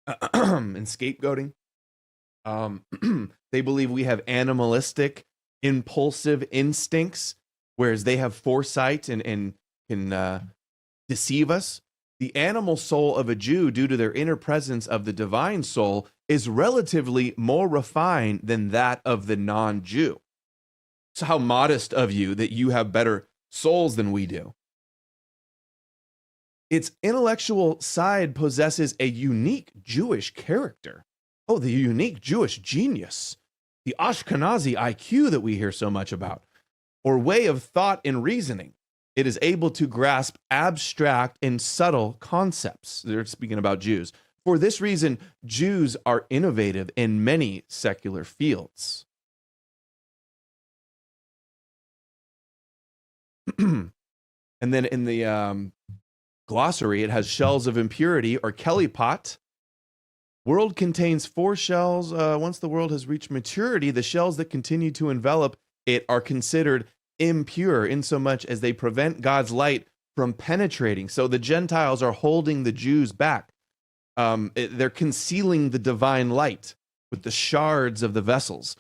and scapegoating. They believe we have animalistic, impulsive instincts, whereas they have foresight and can deceive us. The animal soul of a Jew, due to their inner presence of the divine soul, is relatively more refined than that of the non-Jew. So how modest of you that you have better souls than we do. Its intellectual side possesses a unique Jewish character. Oh, the unique Jewish genius, the Ashkenazi IQ that we hear so much about, or way of thought and reasoning. It is able to grasp abstract and subtle concepts. They're speaking about Jews. For this reason, Jews are innovative in many secular fields. And then in the glossary, it has shells of impurity or kelipot. World contains 4 shells. Once the world has reached maturity, the shells that continue to envelop it are considered impure, insomuch as they prevent God's light from penetrating. So the Gentiles are holding the Jews back. They're concealing the divine light with the shards of the vessels.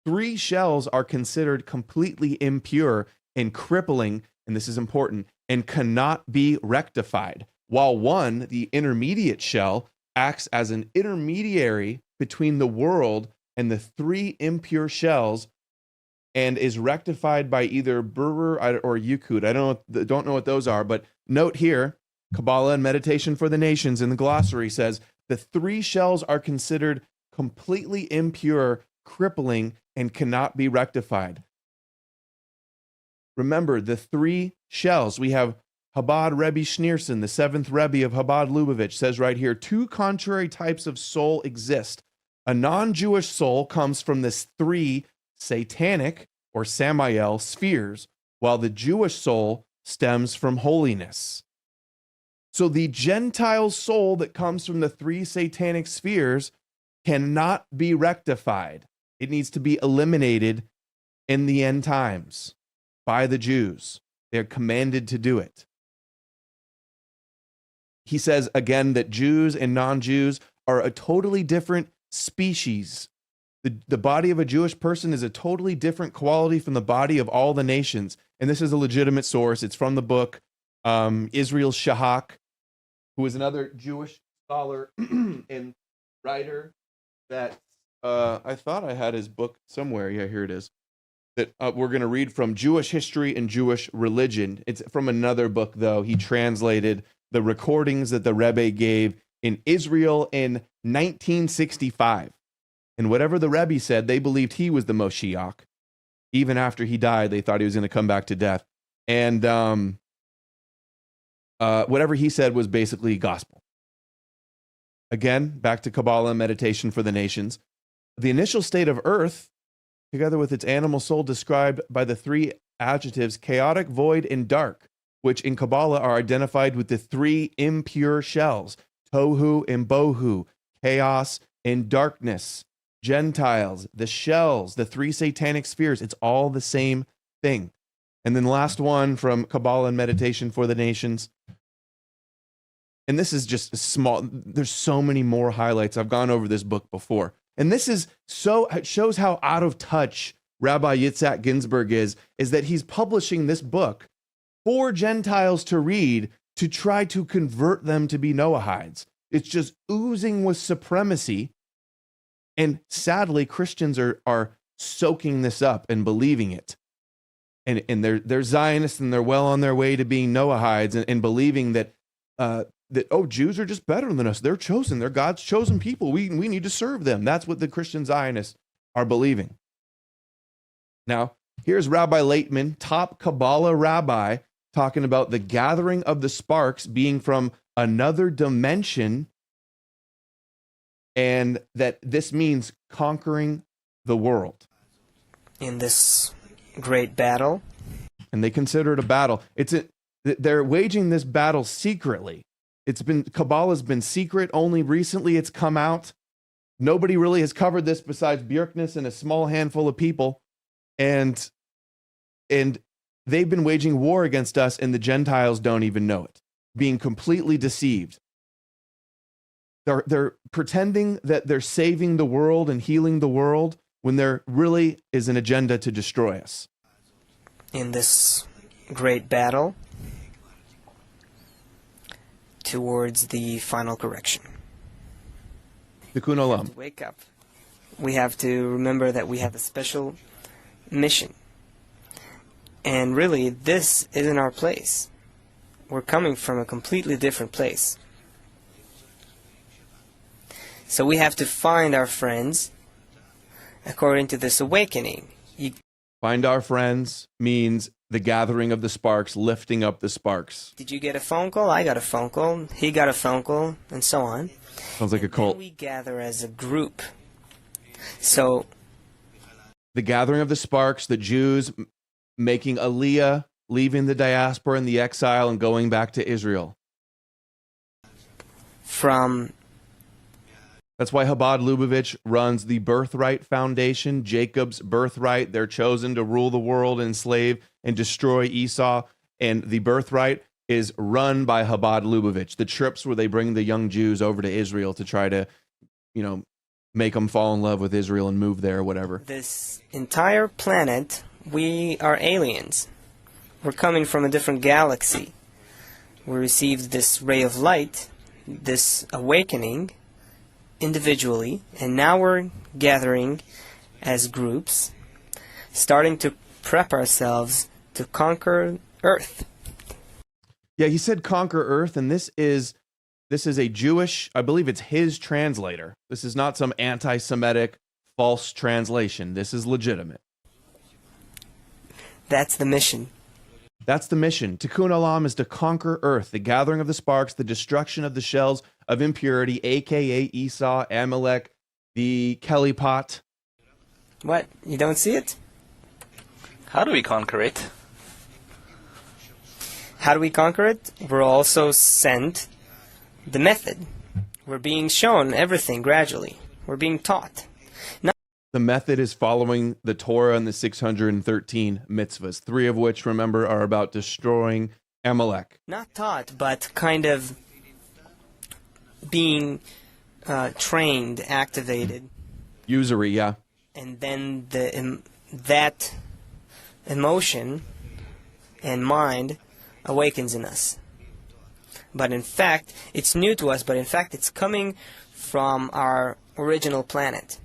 3 shells are considered completely impure and crippling, and this is important, and cannot be rectified, while one, the intermediate shell, acts as an intermediary between the world and the 3 impure shells and is rectified by either Burr or Yukut. I don't know what those are, but note here, Kabbalah and Meditation for the Nations in the glossary says the 3 shells are considered completely impure, crippling, and cannot be rectified. Remember, the 3 shells, we have Chabad Rebbe Schneerson, the 7th Rebbe of Chabad Lubavitch, says right here, 2 contrary types of soul exist. A non-Jewish soul comes from this 3 satanic or Samael spheres, while the Jewish soul stems from holiness. So the Gentile soul that comes from the 3 satanic spheres cannot be rectified. It needs to be eliminated in the end times by the Jews. They're commanded to do it. He says again that Jews and non-Jews are a totally different species. The body of a Jewish person is a totally different quality from the body of all the nations. And this is a legitimate source. It's from the book Israel Shahak, who is another Jewish scholar and writer that I thought I had his book somewhere. Yeah, here it is. That we're going to read from Jewish History and Jewish Religion. It's from another book, though. He translated the recordings that the Rebbe gave in Israel in 1965. And whatever the Rebbe said, they believed he was the Moshiach. Even after he died, they thought he was going to come back to death. And whatever he said was basically gospel. Again, back to Kabbalah and Meditation for the Nations. The initial state of earth, together with its animal soul, described by the 3 adjectives chaotic, void, and dark, which in Kabbalah are identified with the 3 impure shells, tohu and bohu, chaos and darkness, Gentiles, the shells, the 3 satanic spheres. It's all the same thing. And then last one from Kabbalah and Meditation for the Nations. And this is just a small, there's so many more highlights. I've gone over this book before. And this is it shows how out of touch Rabbi Yitzhak Ginsburg is that he's publishing this book for Gentiles to read to try to convert them to be Noahides. It's just oozing with supremacy. And sadly, Christians are soaking this up and believing it. And they're Zionists and they're well on their way to being Noahides and believing that that, oh, Jews are just better than us. They're chosen. They're God's chosen people. We need to serve them. That's what the Christian Zionists are believing. Now, here's Rabbi Laitman, top Kabbalah rabbi, talking about the gathering of the sparks being from another dimension, and that this means conquering the world. In this great battle. And they consider it a battle. They're waging this battle secretly. Kabbalah's been secret. Only recently it's come out. Nobody really has covered this besides Bjerknes and a small handful of people. And they've been waging war against us, and the Gentiles don't even know it, being completely deceived. They're pretending that they're saving the world and healing the world when there really is an agenda to destroy us. In this great battle towards the final correction. Tikkun Olam. Wake up. We have to remember that we have a special mission. And really, this isn't our place. We're coming from a completely different place. So we have to find our friends according to this awakening. Find our friends means the gathering of the sparks, lifting up the sparks. Did you get a phone call? I got a phone call. He got a phone call, and so on. Sounds like a cult. Then we gather as a group. So the gathering of the sparks, the Jews making Aliyah, leaving the diaspora and the exile and going back to Israel. That's why Chabad Lubavitch runs the Birthright Foundation, Jacob's Birthright. They're chosen to rule the world, enslave, and destroy Esau. And the Birthright is run by Chabad Lubavitch. The trips where they bring the young Jews over to Israel to try to, make them fall in love with Israel and move there or whatever. This entire planet, we are aliens. We're coming from a different galaxy. We received this ray of light, this awakening, individually, and now we're gathering as groups, starting to prep ourselves to conquer Earth. Yeah, he said conquer Earth, and this is a Jewish, I believe it's his translator. This is not some anti-Semitic false translation. This is legitimate. That's the mission. That's the mission. Tikkun Olam is to conquer Earth, the gathering of the sparks, the destruction of the shells of impurity, a.k.a. Esau, Amalek, the Kelly pot. What? You don't see it? How do we conquer it? How do we conquer it? We're also sent the method. We're being shown everything gradually. We're being taught. The method is following the Torah and the 613 mitzvahs, 3 of which, remember, are about destroying Amalek. Not taught, but kind of being trained, activated. Usury, yeah. And then that emotion and mind awakens in us. But in fact, it's new to us, but in fact it's coming from our original planet.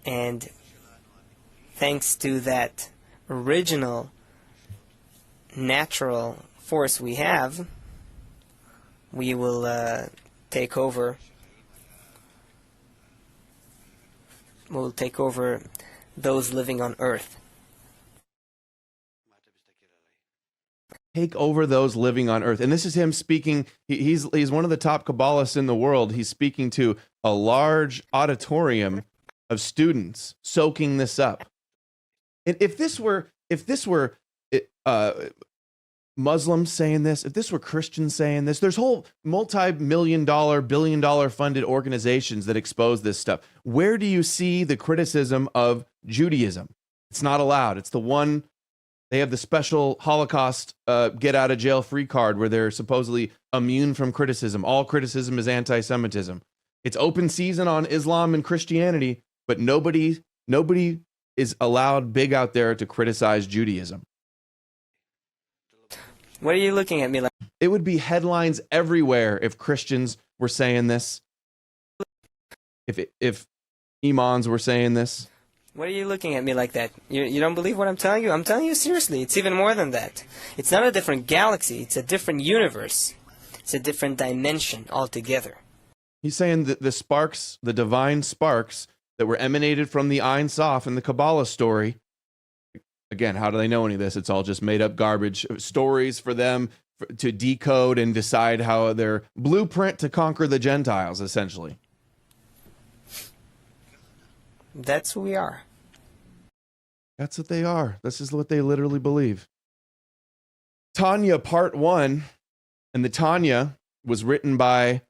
And thanks to that original natural force we have, we will take over. We'll take over those living on Earth. Take over those living on Earth. And this is him speaking. He's one of the top Kabbalists in the world. He's speaking to a large auditorium of students soaking this up. And if this were Muslims saying this, if this were Christians saying this, there's whole multi-million-dollar, billion-dollar funded organizations that expose this stuff. Where do you see the criticism of Judaism? It's not allowed. It's the one, they have the special Holocaust get-out-of-jail-free card where they're supposedly immune from criticism. All criticism is anti-Semitism. It's open season on Islam and Christianity, but nobody is allowed big out there to criticize Judaism. What are you looking at me like? It would be headlines everywhere if Christians were saying this. If imams were saying this. What are you looking at me like that? You don't believe what I'm telling you? I'm telling you seriously. It's even more than that. It's not a different galaxy. It's a different universe. It's a different dimension altogether. He's saying that the sparks, the divine sparks that were emanated from the Ein Sof in the Kabbalah story, again, how do they know any of this? It's all just made up garbage stories for them to decode and decide how their blueprint to conquer the Gentiles, essentially. That's who we are. That's what they are. This is what they literally believe. Tanya Part 1, and the Tanya was written by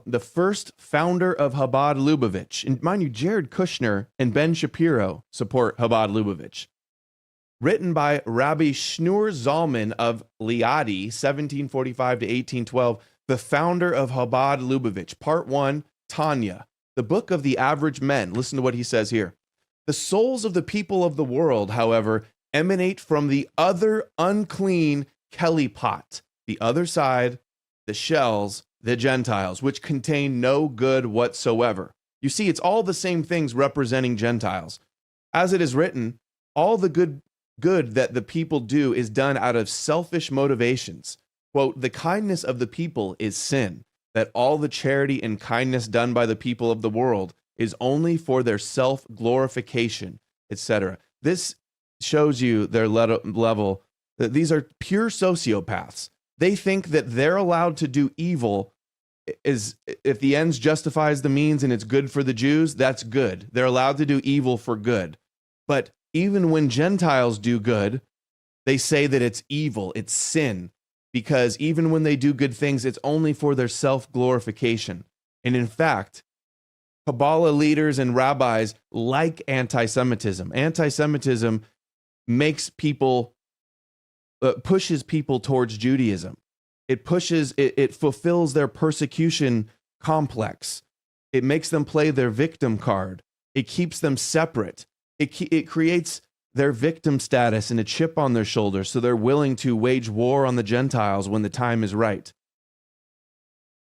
the first founder of Chabad Lubavitch. And mind you, Jared Kushner and Ben Shapiro support Chabad Lubavitch. Written by Rabbi Shneur Zalman of Liadi, 1745 to 1812, the founder of Chabad Lubavitch. Part 1, Tanya, the book of the average men. Listen to what he says here. The souls of the people of the world, however, emanate from the other unclean Kelly pot, the other side, the shells, the Gentiles, which contain no good whatsoever. You see, it's all the same things representing Gentiles. As it is written, all the good that the people do is done out of selfish motivations. Quote, the kindness of the people is sin, that all the charity and kindness done by the people of the world is only for their self-glorification, etc. This shows you their level, that these are pure sociopaths. They think that they're allowed to do evil is, if the ends justifies the means and it's good for the Jews, that's good. They're allowed to do evil for good. But even when Gentiles do good, they say that it's evil, it's sin, because even when they do good things, it's only for their self-glorification. And in fact, Kabbalah leaders and rabbis like anti-Semitism. Anti-Semitism makes people, pushes people towards Judaism. It fulfills their persecution complex. It makes them play their victim card. It keeps them separate. It creates their victim status and a chip on their shoulder, so they're willing to wage war on the Gentiles when the time is right.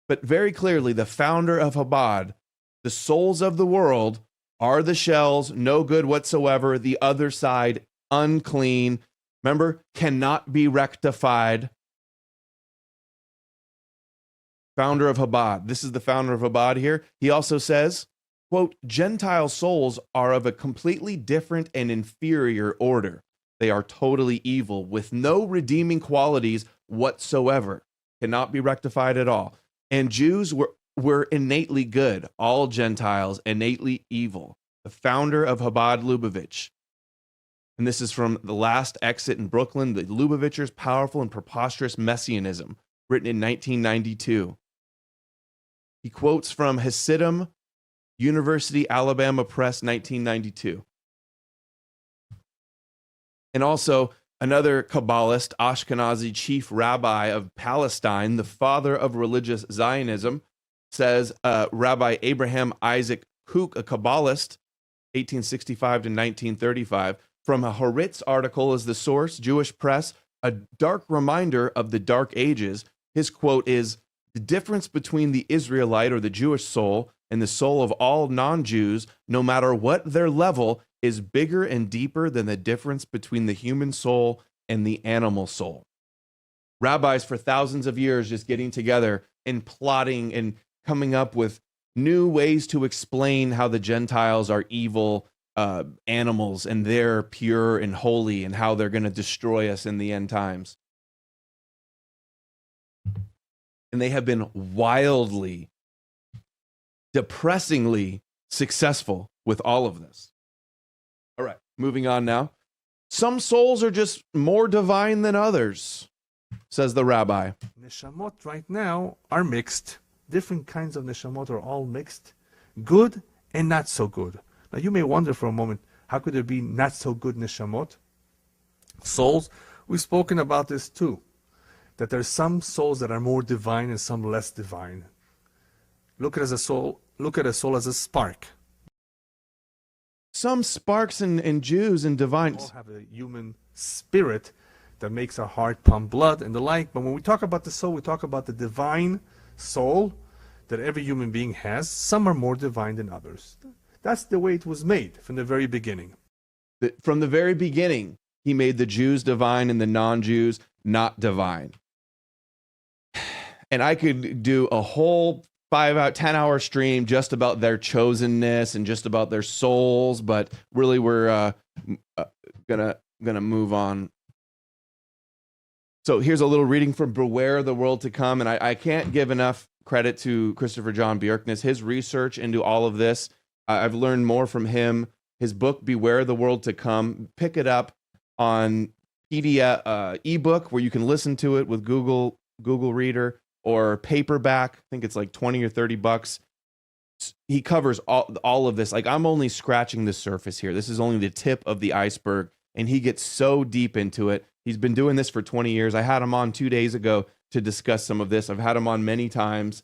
But very clearly, the founder of Chabad, the souls of the world, are the shells, no good whatsoever, the other side, unclean. Remember, cannot be rectified. Founder of Chabad. This is the founder of Chabad here. He also says, quote, Gentile souls are of a completely different and inferior order. They are totally evil with no redeeming qualities whatsoever. Cannot be rectified at all. And Jews were innately good. All Gentiles innately evil. The founder of Chabad Lubavitch. And this is from The Last Exit in Brooklyn, the Lubavitchers' Powerful and Preposterous Messianism, written in 1992. He quotes from Hasidim, University, Alabama Press, 1992. And also another Kabbalist, Ashkenazi chief rabbi of Palestine, the father of religious Zionism, says Rabbi Abraham Isaac Kook, a Kabbalist, 1865 to 1935, from a Haaretz article as the source, Jewish Press, a dark reminder of the Dark Ages. His quote is, the difference between the Israelite or the Jewish soul and the soul of all non-Jews, no matter what their level, is bigger and deeper than the difference between the human soul and the animal soul. Rabbis for thousands of years just getting together and plotting and coming up with new ways to explain how the Gentiles are evil animals and they're pure and holy and how they're going to destroy us in the end times. And they have been wildly, depressingly successful with all of this. All right, moving on now. Some souls are just more divine than others, says the rabbi. Neshamot right now are mixed. Different kinds of neshamot are all mixed. Good and not so good. Now you may wonder for a moment, how could there be not so good neshamot? Souls, we've spoken about this too. That there are some souls that are more divine and some less divine. Look at a soul as a spark. Some sparks and Jews and divine We all have a human spirit that makes our heart pump blood and the like. But when we talk about the soul, we talk about the divine soul that every human being has. Some are more divine than others. That's the way it was made from the very beginning. From the very beginning, he made the Jews divine and the non-Jews not divine. And I could do a whole 10-hour stream just about their chosenness and just about their souls, but really we're gonna move on. So here's a little reading from Beware the World to Come, and I can't give enough credit to Christopher John Bjerknes, his research into all of this. I've learned more from him. His book, Beware the World to Come, pick it up on PDF ebook where you can listen to it with Google Reader, or paperback. I think it's like 20 or 30 bucks. He covers all of this. Like, I'm only scratching the surface here. This is only the tip of the iceberg, and he gets so deep into it. He's been doing this for 20 years. I had him on 2 days ago to discuss some of this. I've had him on many times,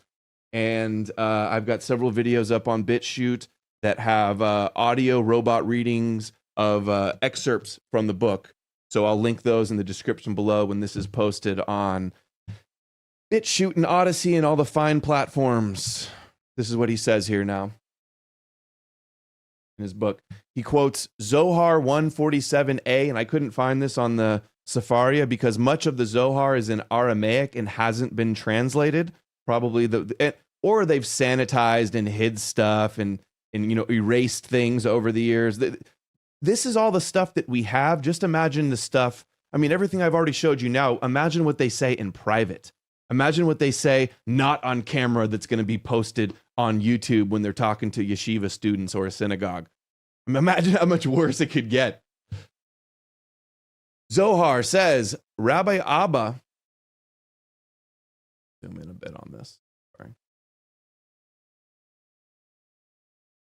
and I've got several videos up on BitChute that have audio robot readings of excerpts from the book. So I'll link those in the description below when this is posted on BitChute and Odysee and all the fine platforms. This is what he says here now in his book. He quotes Zohar 147a, and I couldn't find this on the Safaria because much of the Zohar is in Aramaic and hasn't been translated. Probably or they've sanitized and hid stuff and erased things over the years. This is all the stuff that we have. Just imagine the stuff. I mean, everything I've already showed you now. Imagine what they say in private. Imagine what they say not on camera that's going to be posted on YouTube when they're talking to yeshiva students or a synagogue. Imagine how much worse it could get. Zohar says, Rabbi Abba, zoom in a bit on this. Sorry.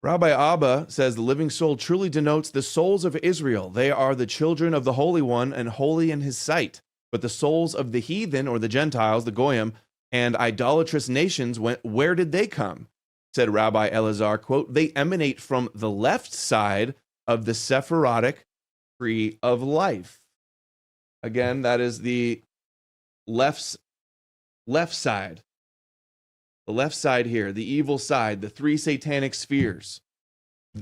Rabbi Abba says the living soul truly denotes the souls of Israel. They are the children of the Holy One and holy in his sight. But the souls of the heathen or the Gentiles, the Goyim, and idolatrous nations, where did they come? Said Rabbi Elazar, quote, they emanate from the left side of the Sephirotic tree of life. Again, that is the left side. The left side here, the evil side, the three satanic spheres,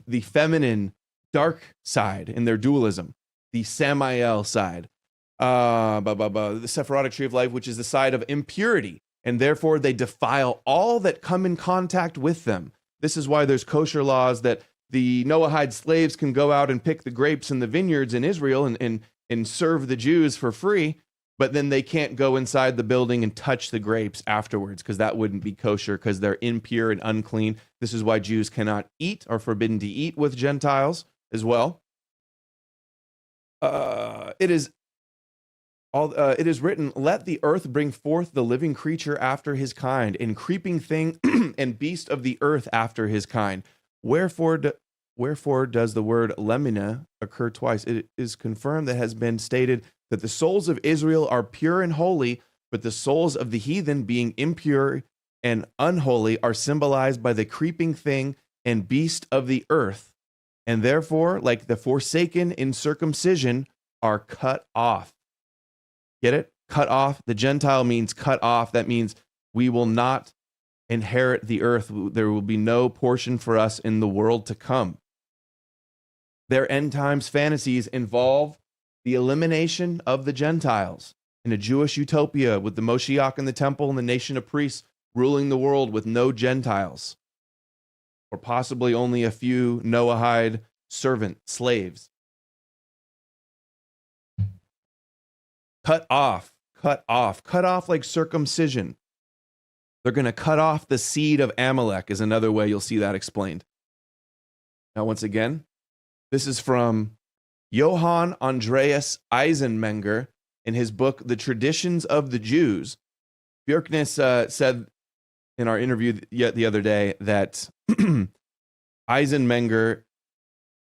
the feminine dark side in their dualism, the Samael side. The Sephirotic tree of life, which is the side of impurity, and therefore they defile all that come in contact with them. This is why there's kosher laws that the Noahide slaves can go out and pick the grapes in the vineyards in Israel and serve the Jews for free, but then they can't go inside the building and touch the grapes afterwards because that wouldn't be kosher because they're impure and unclean. This is why Jews cannot eat, or forbidden to eat with Gentiles as well. It is written, let the earth bring forth the living creature after his kind, and creeping thing and beast of the earth after his kind. Wherefore does the word lemina occur twice? It is confirmed that has been stated that the souls of Israel are pure and holy, but the souls of the heathen, being impure and unholy, are symbolized by the creeping thing and beast of the earth, and therefore, like the forsaken in circumcision, are cut off. Get it? Cut off. The Gentile means cut off. That means we will not inherit the earth. There will be no portion for us in the world to come. Their end times fantasies involve the elimination of the Gentiles in a Jewish utopia with the Moshiach in the temple and the nation of priests ruling the world with no Gentiles, or possibly only a few Noahide servant slaves. Cut off like circumcision. They're going to cut off the seed of Amalek is another way you'll see that explained. Now, once again, this is from Johann Andreas Eisenmenger in his book, The Traditions of the Jews. Bjerknes said in our interview the other day that Eisenmenger,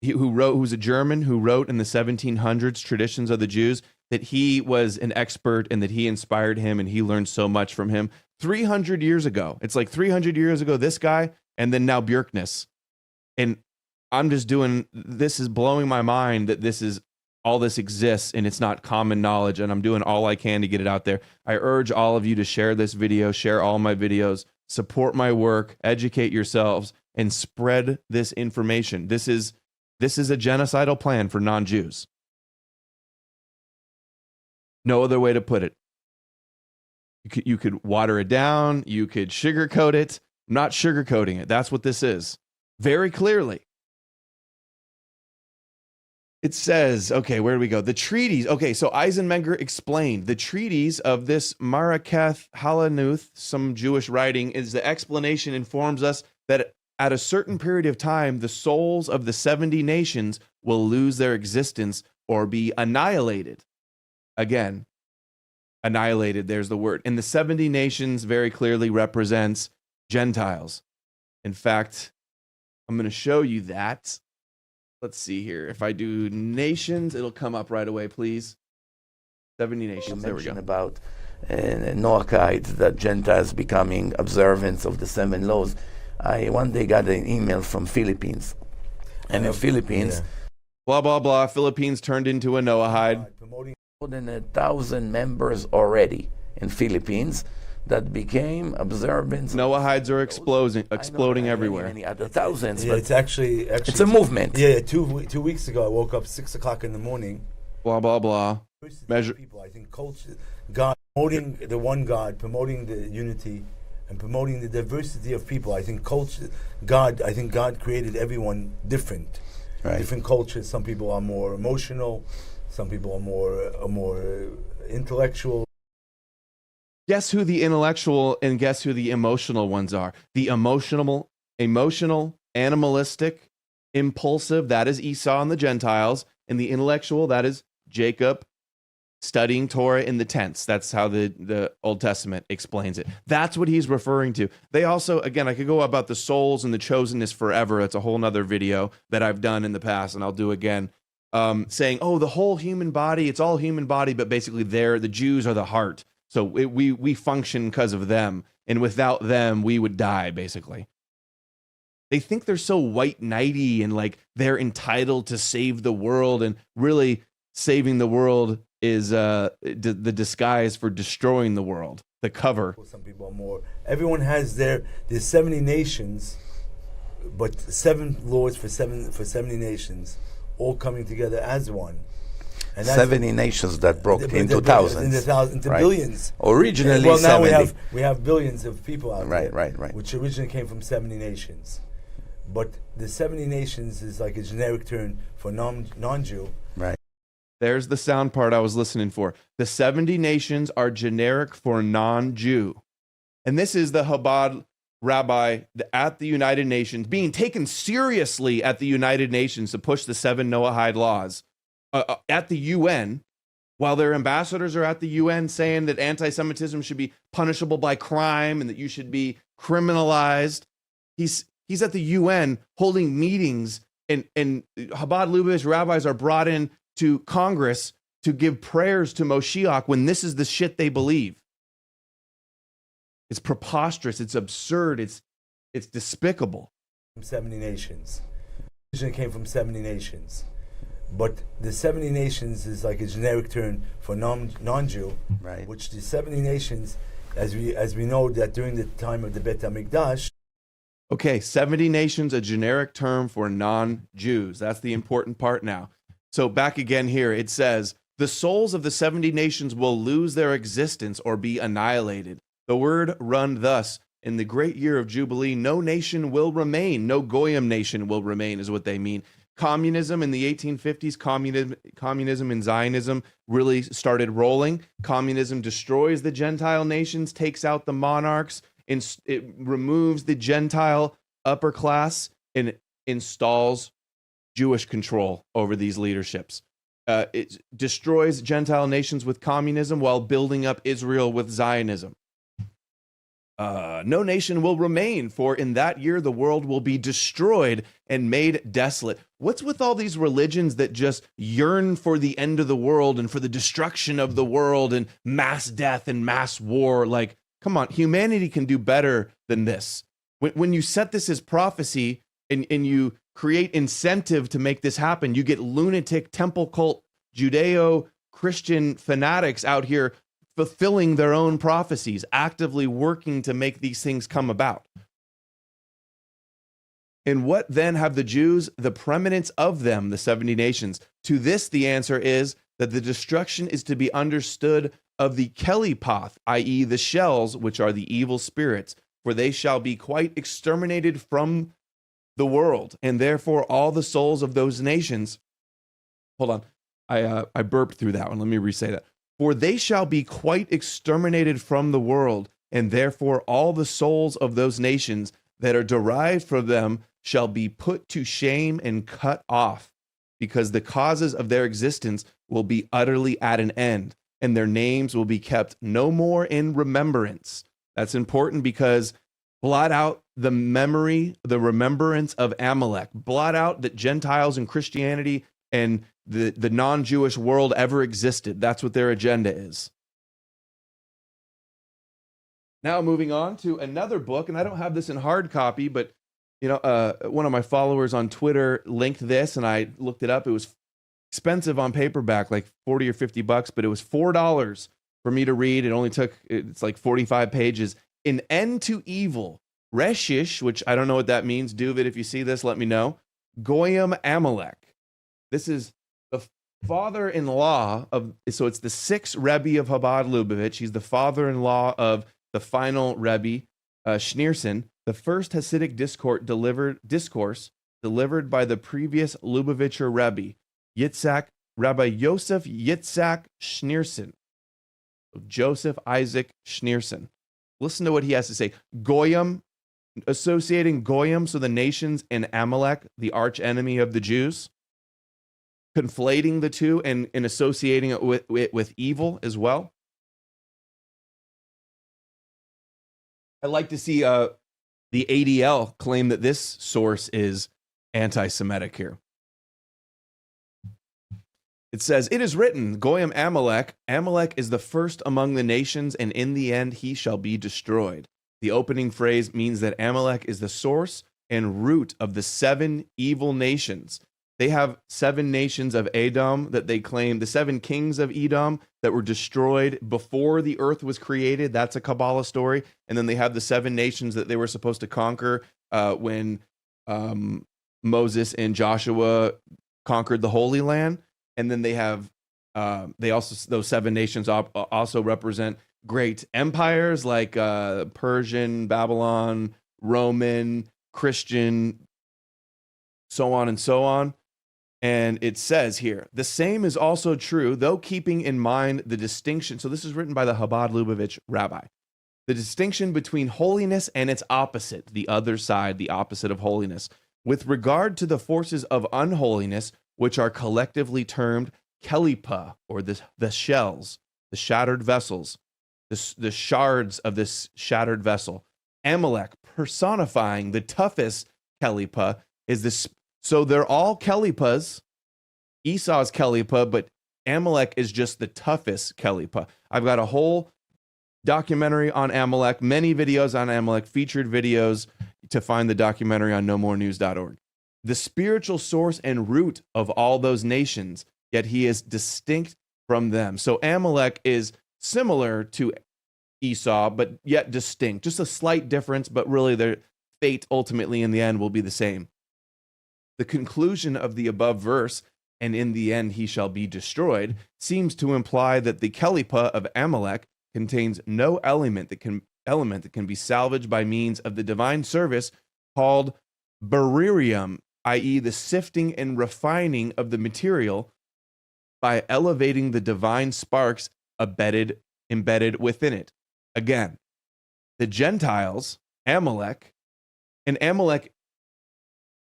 who's a German who wrote in the 1700s Traditions of the Jews, that he was an expert and that he inspired him and he learned so much from him 300 years ago. It's like 300 years ago, this guy, and then now Bjerknes. And I'm just this is blowing my mind that all this exists and it's not common knowledge, and I'm doing all I can to get it out there. I urge all of you to share this video, share all my videos, support my work, educate yourselves, and spread this information. This is a genocidal plan for non-Jews. No other way to put it. You could water it down. You could sugarcoat it. I'm not sugarcoating it. That's what this is. Very clearly. It says, okay, where do we go? The treaties. Okay, so Eisenmenger explained the treaties of this Maraketh Halanuth, some Jewish writing, is the explanation informs us that at a certain period of time, the souls of the 70 nations will lose their existence or be annihilated. Again, annihilated, there's the word. And the 70 nations very clearly represents Gentiles. In fact, I'm going to show you that. Let's see here. If I do nations, it'll come up right away, please. 70 nations. There we go. About Noachites, that Gentiles becoming observance of the 7 laws. I one day got an email from Philippines. And in Philippines, blah, blah, blah. Philippines turned into a Noahide. Promoting more than 1,000 members already in Philippines that became observance. Noahides are exploding everywhere. Many other thousands, Yeah, but it's actually it's a movement. Yeah, 2 weeks ago I woke up 6 o'clock in the morning. Blah, blah, blah. Measure. People, I think culture, God, promoting the one God, promoting the unity, and promoting the diversity of people. I think culture, I think God created everyone different. Right. Different cultures. Some people are more emotional. Some people are more intellectual. Guess who the intellectual and guess who the emotional ones are? The emotional, animalistic, impulsive, that is Esau and the Gentiles, and the intellectual, that is Jacob studying Torah in the tents. That's how the Old Testament explains it. That's what he's referring to. They also, again, I could go about the souls and the chosenness forever. That's a whole nother video that I've done in the past, and I'll do again, saying, oh, the whole human body, it's all human body, but basically the Jews are the heart. So we function because of them, and without them, we would die, basically. They think they're so white knighty and like they're entitled to save the world, and really saving the world is the disguise for destroying the world, the cover. Some people are more. Everyone has there's 70 nations, but 7 lords for 70 nations, all coming together as one. And 70 nations that broke into thousands. Into right. billions. Originally, well, now 70. we have billions of people out there. Right. Which originally came from 70 nations. But the 70 nations is like a generic term for non-Jew. Right. There's the sound part I was listening for. The 70 nations are generic for non-Jew. And this is the Chabad rabbi at the United Nations, being taken seriously at the United Nations to push the 7 Noahide laws. At the UN, while their ambassadors are at the UN saying that anti-Semitism should be punishable by crime and that you should be criminalized, he's at the UN holding meetings, and Chabad Lubavitch rabbis are brought in to Congress to give prayers to Moshiach when this is the shit they believe. It's preposterous. It's absurd. It's despicable. 70 nations. Originally came from 70 nations. But the 70 nations is like a generic term for non-Jew, right. Which the 70 nations, as we know that during the time of the Bet HaMikdash. Okay, 70 nations, a generic term for non-Jews. That's the important part now. So back again here, it says, the souls of the 70 nations will lose their existence or be annihilated. The word run thus, in the great year of Jubilee, no nation will remain, no Goyim nation will remain is what they mean. Communism in the 1850s, communism and Zionism really started rolling. Communism destroys the Gentile nations, takes out the monarchs, and it removes the Gentile upper class and installs Jewish control over these leaderships. It destroys Gentile nations with communism while building up Israel with Zionism. No nation will remain, for in that year the world will be destroyed and made desolate. What's with all these religions that just yearn for the end of the world and for the destruction of the world and mass death and mass war? Like, come on, humanity can do better than this. When you set this as prophecy and you create incentive to make this happen, you get lunatic temple cult Judeo-Christian fanatics out here fulfilling their own prophecies, actively working to make these things come about. And what then have the Jews, the preeminence of them, the 70 nations? To this, the answer is that the destruction is to be understood of the Kelipoth, i.e., the shells, which are the evil spirits, for they shall be quite exterminated from the world, and therefore all the souls of those nations. Hold on. I burped through that one. Let me re-say that. For they shall be quite exterminated from the world, and therefore all the souls of those nations that are derived from them shall be put to shame and cut off, because the causes of their existence will be utterly at an end, and their names will be kept no more in remembrance. That's important because blot out the memory, the remembrance of Amalek. Blot out that Gentiles and Christianity and the non-Jewish world ever existed. That's what their agenda is. Now moving on to another book, and I don't have this in hard copy, but one of my followers on Twitter linked this, and I looked it up. It was expensive on paperback, like $40 or $50, but it was $4 for me to read. It's like 45 pages. An End to Evil, Reshish, which I don't know what that means. Duvid, if you see this, let me know. Goyim Amalek. This is the father-in-law of, so it's the sixth Rebbe of Chabad Lubavitch. He's the father-in-law of the final Rebbe, Schneerson, the first Hasidic discourse delivered by the previous Lubavitcher Rebbe, Rabbi Yosef Yitzhak Schneerson. Joseph Isaac Schneerson. Listen to what he has to say. Goyim, associating Goyim, so the nations, and Amalek, the arch enemy of the Jews, conflating the two and associating it with evil as well. I'd like to see the ADL claim that this source is anti-Semitic here. It says, it is written, Goyim Amalek. Amalek is the first among the nations, and in the end he shall be destroyed. The opening phrase means that Amalek is the source and root of the 7 evil nations. They have 7 nations of Edom that they claim, the 7 kings of Edom that were destroyed before the earth was created. That's a Kabbalah story. And then they have the 7 nations that they were supposed to conquer when Moses and Joshua conquered the Holy Land. And then they have, those 7 nations also represent great empires like Persian, Babylon, Roman, Christian, so on and so on. And it says here, the same is also true, though keeping in mind the distinction. So this is written by the Chabad Lubavitch rabbi. The distinction between holiness and its opposite, the other side, the opposite of holiness. With regard to the forces of unholiness, which are collectively termed Kelipa, or the shells, the shattered vessels, the shards of this shattered vessel. Amalek, personifying the toughest Kelipa, is this. So they're all Kelipas. Esau's Kelipa, but Amalek is just the toughest Kelipa. I've got a whole documentary on Amalek, many videos on Amalek, featured videos to find the documentary on knowmorenews.org. The spiritual source and root of all those nations, yet he is distinct from them. So Amalek is similar to Esau, but yet distinct. Just a slight difference, but really their fate ultimately in the end will be the same. The conclusion of the above verse, and in the end he shall be destroyed, seems to imply that the Kelipa of Amalek contains no element that can be salvaged by means of the divine service called beririum, i.e. the sifting and refining of the material by elevating the divine sparks embedded within it. Again, the Gentiles, Amalek, and Amalek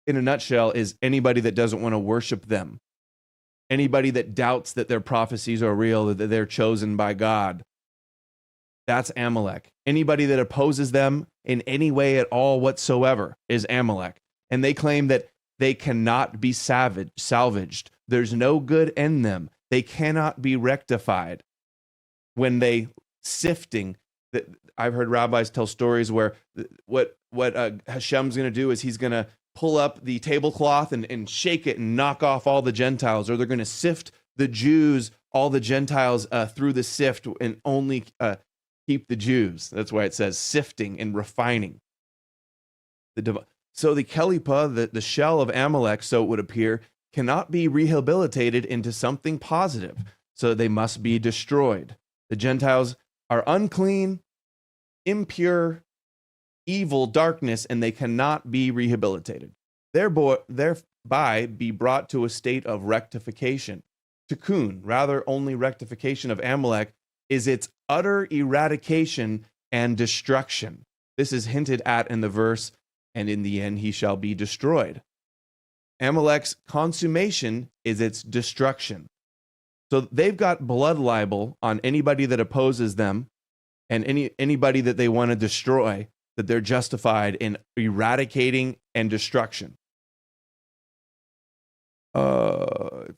in a nutshell is anybody that doesn't want to worship them. Anybody that doubts that their prophecies are real, that they're chosen by God. That's Amalek. Anybody that opposes them in any way at all whatsoever is Amalek. And they claim that they cannot be salvaged. There's no good in them. They cannot be rectified. When they sifting, I've heard rabbis tell stories where what Hashem's going to do is he's going to pull up the tablecloth and shake it and knock off all the Gentiles, or they're going to sift the Jews, all the Gentiles through the sift and only keep the Jews. That's why it says sifting and refining. So the Kelipa, the shell of Amalek, so it would appear, cannot be rehabilitated into something positive. So they must be destroyed. The Gentiles are unclean, impure, evil, darkness, and they cannot be rehabilitated. Thereby be brought to a state of rectification. Tikkun, rather only rectification of Amalek, is its utter eradication and destruction. This is hinted at in the verse, and in the end he shall be destroyed. Amalek's consummation is its destruction. So they've got blood libel on anybody that opposes them and anybody that they want to destroy, that they're justified in eradicating and destruction. It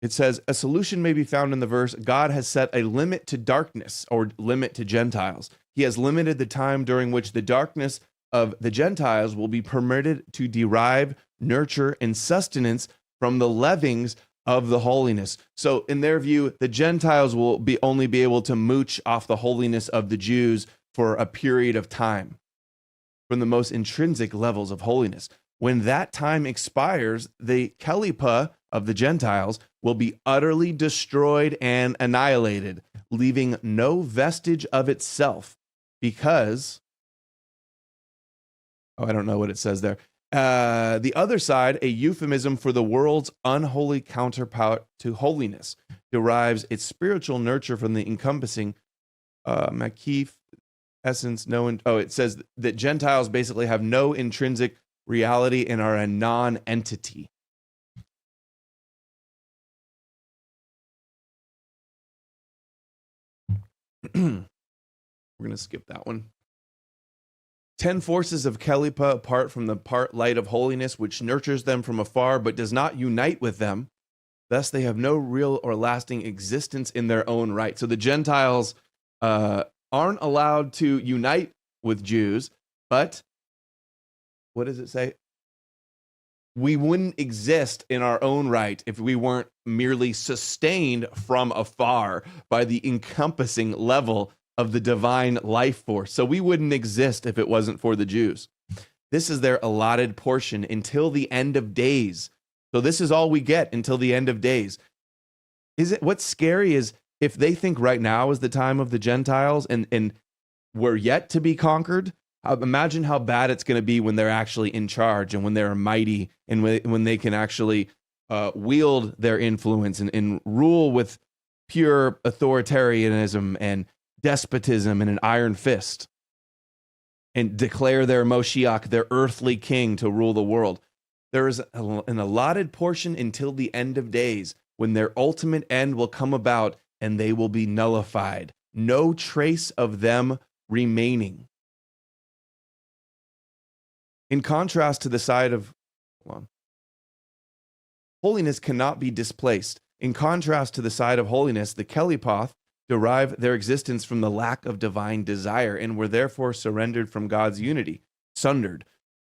says, a solution may be found in the verse, God has set a limit to darkness, or limit to Gentiles. He has limited the time during which the darkness of the Gentiles will be permitted to derive, nurture, and sustenance from the leavings of the holiness. So in their view, the Gentiles will only be able to mooch off the holiness of the Jews for a period of time from the most intrinsic levels of holiness. When that time expires, the Kelipa of the Gentiles will be utterly destroyed and annihilated, leaving no vestige of itself, because, I don't know what it says there. The other side, a euphemism for the world's unholy counterpart to holiness, derives its spiritual nurture from the encompassing makif essence. It says that Gentiles basically have no intrinsic reality and are a non-entity. We're going to skip that one. 10 forces of Kelipa apart from the part light of holiness, which nurtures them from afar but does not unite with them. Thus, they have no real or lasting existence in their own right. So the Gentiles aren't allowed to unite with Jews, but what does it say? We wouldn't exist in our own right if we weren't merely sustained from afar by the encompassing level of the divine life force. So we wouldn't exist if it wasn't for the Jews. This is their allotted portion until the end of days. So this is all we get until the end of days. What's scary is if they think right now is the time of the Gentiles and we're yet to be conquered, imagine how bad it's going to be when they're actually in charge and when they're mighty and when they can actually wield their influence and rule with pure authoritarianism and despotism and an iron fist and declare their Moshiach, their earthly king, to rule the world. There is an allotted portion until the end of days when their ultimate end will come about and they will be nullified. No trace of them remaining. In contrast to the side of holiness cannot be displaced. In contrast to the side of holiness, the Kelipoth derive their existence from the lack of divine desire and were therefore surrendered from God's unity, sundered.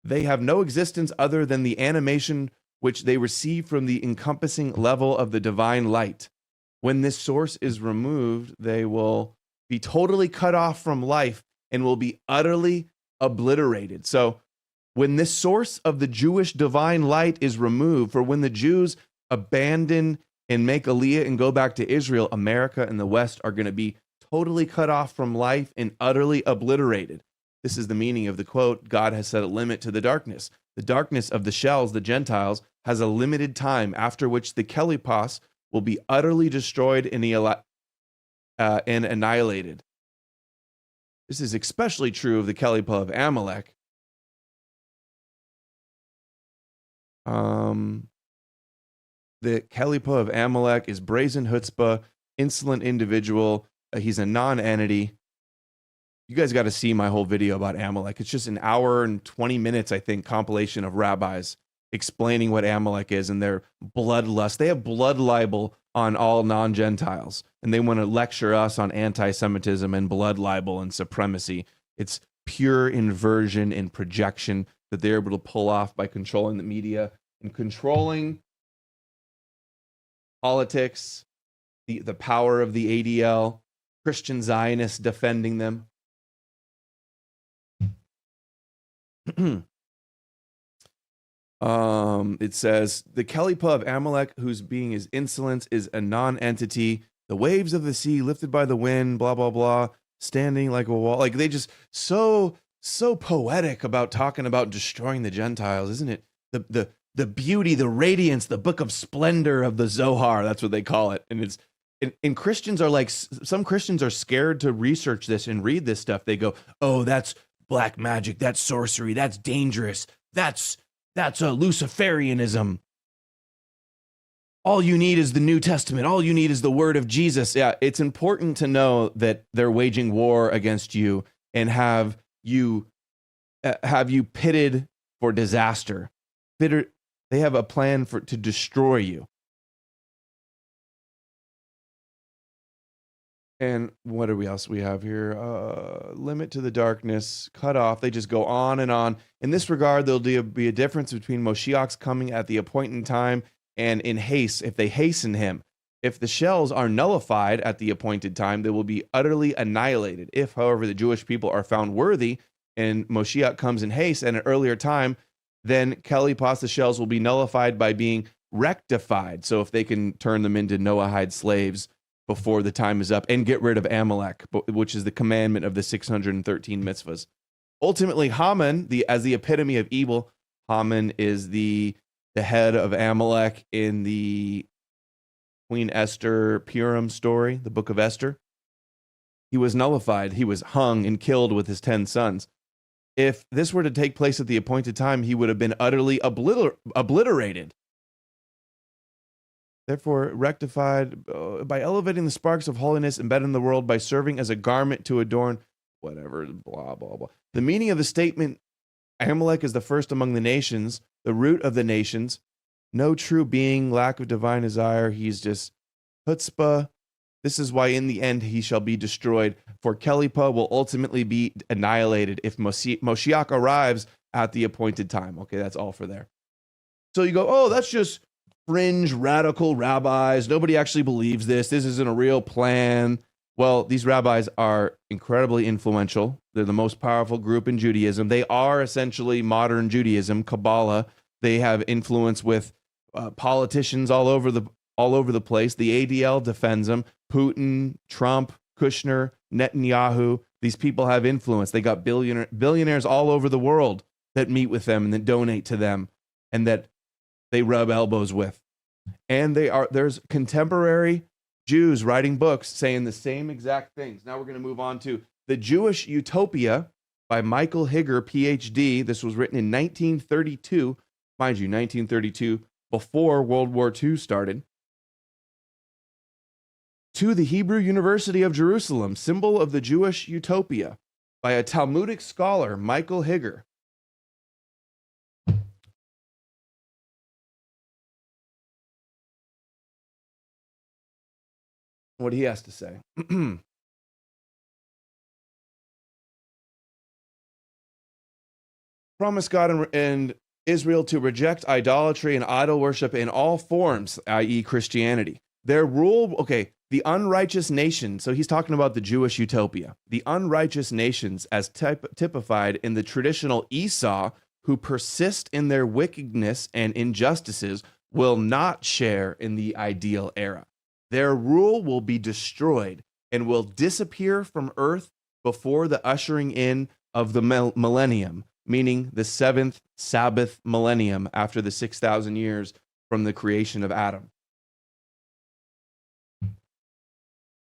They have no existence other than the animation which they receive from the encompassing level of the divine light. When this source is removed, they will be totally cut off from life and will be utterly obliterated. So when this source of the Jewish divine light is removed, for when the Jews abandon and make Aliyah and go back to Israel, America and the West are going to be totally cut off from life and utterly obliterated. This is the meaning of the quote, God has set a limit to the darkness. The darkness of the shells, the Gentiles, has a limited time after which the Kelipos will be utterly destroyed and annihilated. This is especially true of the Kelipa of Amalek. The Kelipa of Amalek is brazen chutzpah, insolent individual. He's a non-entity. You guys got to see my whole video about Amalek. It's just an hour and 20 minutes, I think, compilation of rabbis explaining what Amalek is and their bloodlust. They have blood libel on all non-Gentiles, and they want to lecture us on anti-Semitism and blood libel and supremacy. It's pure inversion and projection that they're able to pull off by controlling the media and controlling politics, the power of the ADL, Christian Zionists defending them. It says, the Kelipa of Amalek, whose being is insolence, is a non-entity the waves of the sea lifted by the wind, blah, blah, blah, standing like a wall. Like they just so poetic about talking about destroying the Gentiles, isn't it? The beauty, the radiance, the book of splendor of the Zohar, that's what they call it. And it's, and Christians are like, some Christians are scared to research this and read this stuff. They go, oh, that's black magic, that's sorcery, that's dangerous, that's a Luciferianism. All you need is the New Testament. All you need is the word of Jesus. Yeah, it's important to know that they're waging war against you and have you pitted for disaster. They have a plan to destroy you. And what else we have here? Limit to the darkness, cut off. They just go on and on. In this regard, there'll be a difference between Moshiach's coming at the appointed time and in haste, if they hasten him. If the shells are nullified at the appointed time, they will be utterly annihilated. If, however, the Jewish people are found worthy and Moshiach comes in haste at an earlier time, then Kelipos, the shells, will be nullified by being rectified. So if they can turn them into Noahide slaves before the time is up and get rid of Amalek, which is the commandment of the 613 mitzvahs. Ultimately, Haman, as the epitome of evil, Haman is the head of Amalek in the Queen Esther Purim story, the book of Esther. He was nullified. He was hung and killed with his 10 sons. If this were to take place at the appointed time, he would have been utterly obliterated. Therefore, rectified by elevating the sparks of holiness embedded in the world, by serving as a garment to adorn, whatever, blah, blah, blah. The meaning of the statement, Amalek is the first among the nations, the root of the nations, no true being, lack of divine desire. He's just chutzpah. This is why in the end he shall be destroyed. For Kelipa will ultimately be annihilated if Moshiach arrives at the appointed time. Okay, that's all for there. So you go, oh, that's just fringe radical rabbis. Nobody actually believes this. This isn't a real plan. Well, these rabbis are incredibly influential. They're the most powerful group in Judaism. They are essentially modern Judaism, Kabbalah. They have influence with politicians all over the place. The ADL defends them. Putin, Trump, Kushner, Netanyahu. These people have influence. They got billionaires all over the world that meet with them and that donate to them and that they rub elbows with. And there's contemporary Jews writing books saying the same exact things. Now we're going to move on to The Jewish Utopia by Michael Higger, PhD. This was written in 1932. Mind you, 1932, before World War II started. To the Hebrew University of Jerusalem, Symbol of the Jewish Utopia by a Talmudic scholar, Michael Higger. What he has to say. Promise God and Israel to reject idolatry and idol worship in all forms, i.e. Christianity. Their rule, okay, the unrighteous nations, so he's talking about the Jewish utopia. The unrighteous nations as typified in the traditional Esau, who persist in their wickedness and injustices, will not share in the ideal era. Their rule will be destroyed and will disappear from earth before the ushering in of the millennium, meaning the 7th Sabbath millennium after the 6,000 years from the creation of Adam.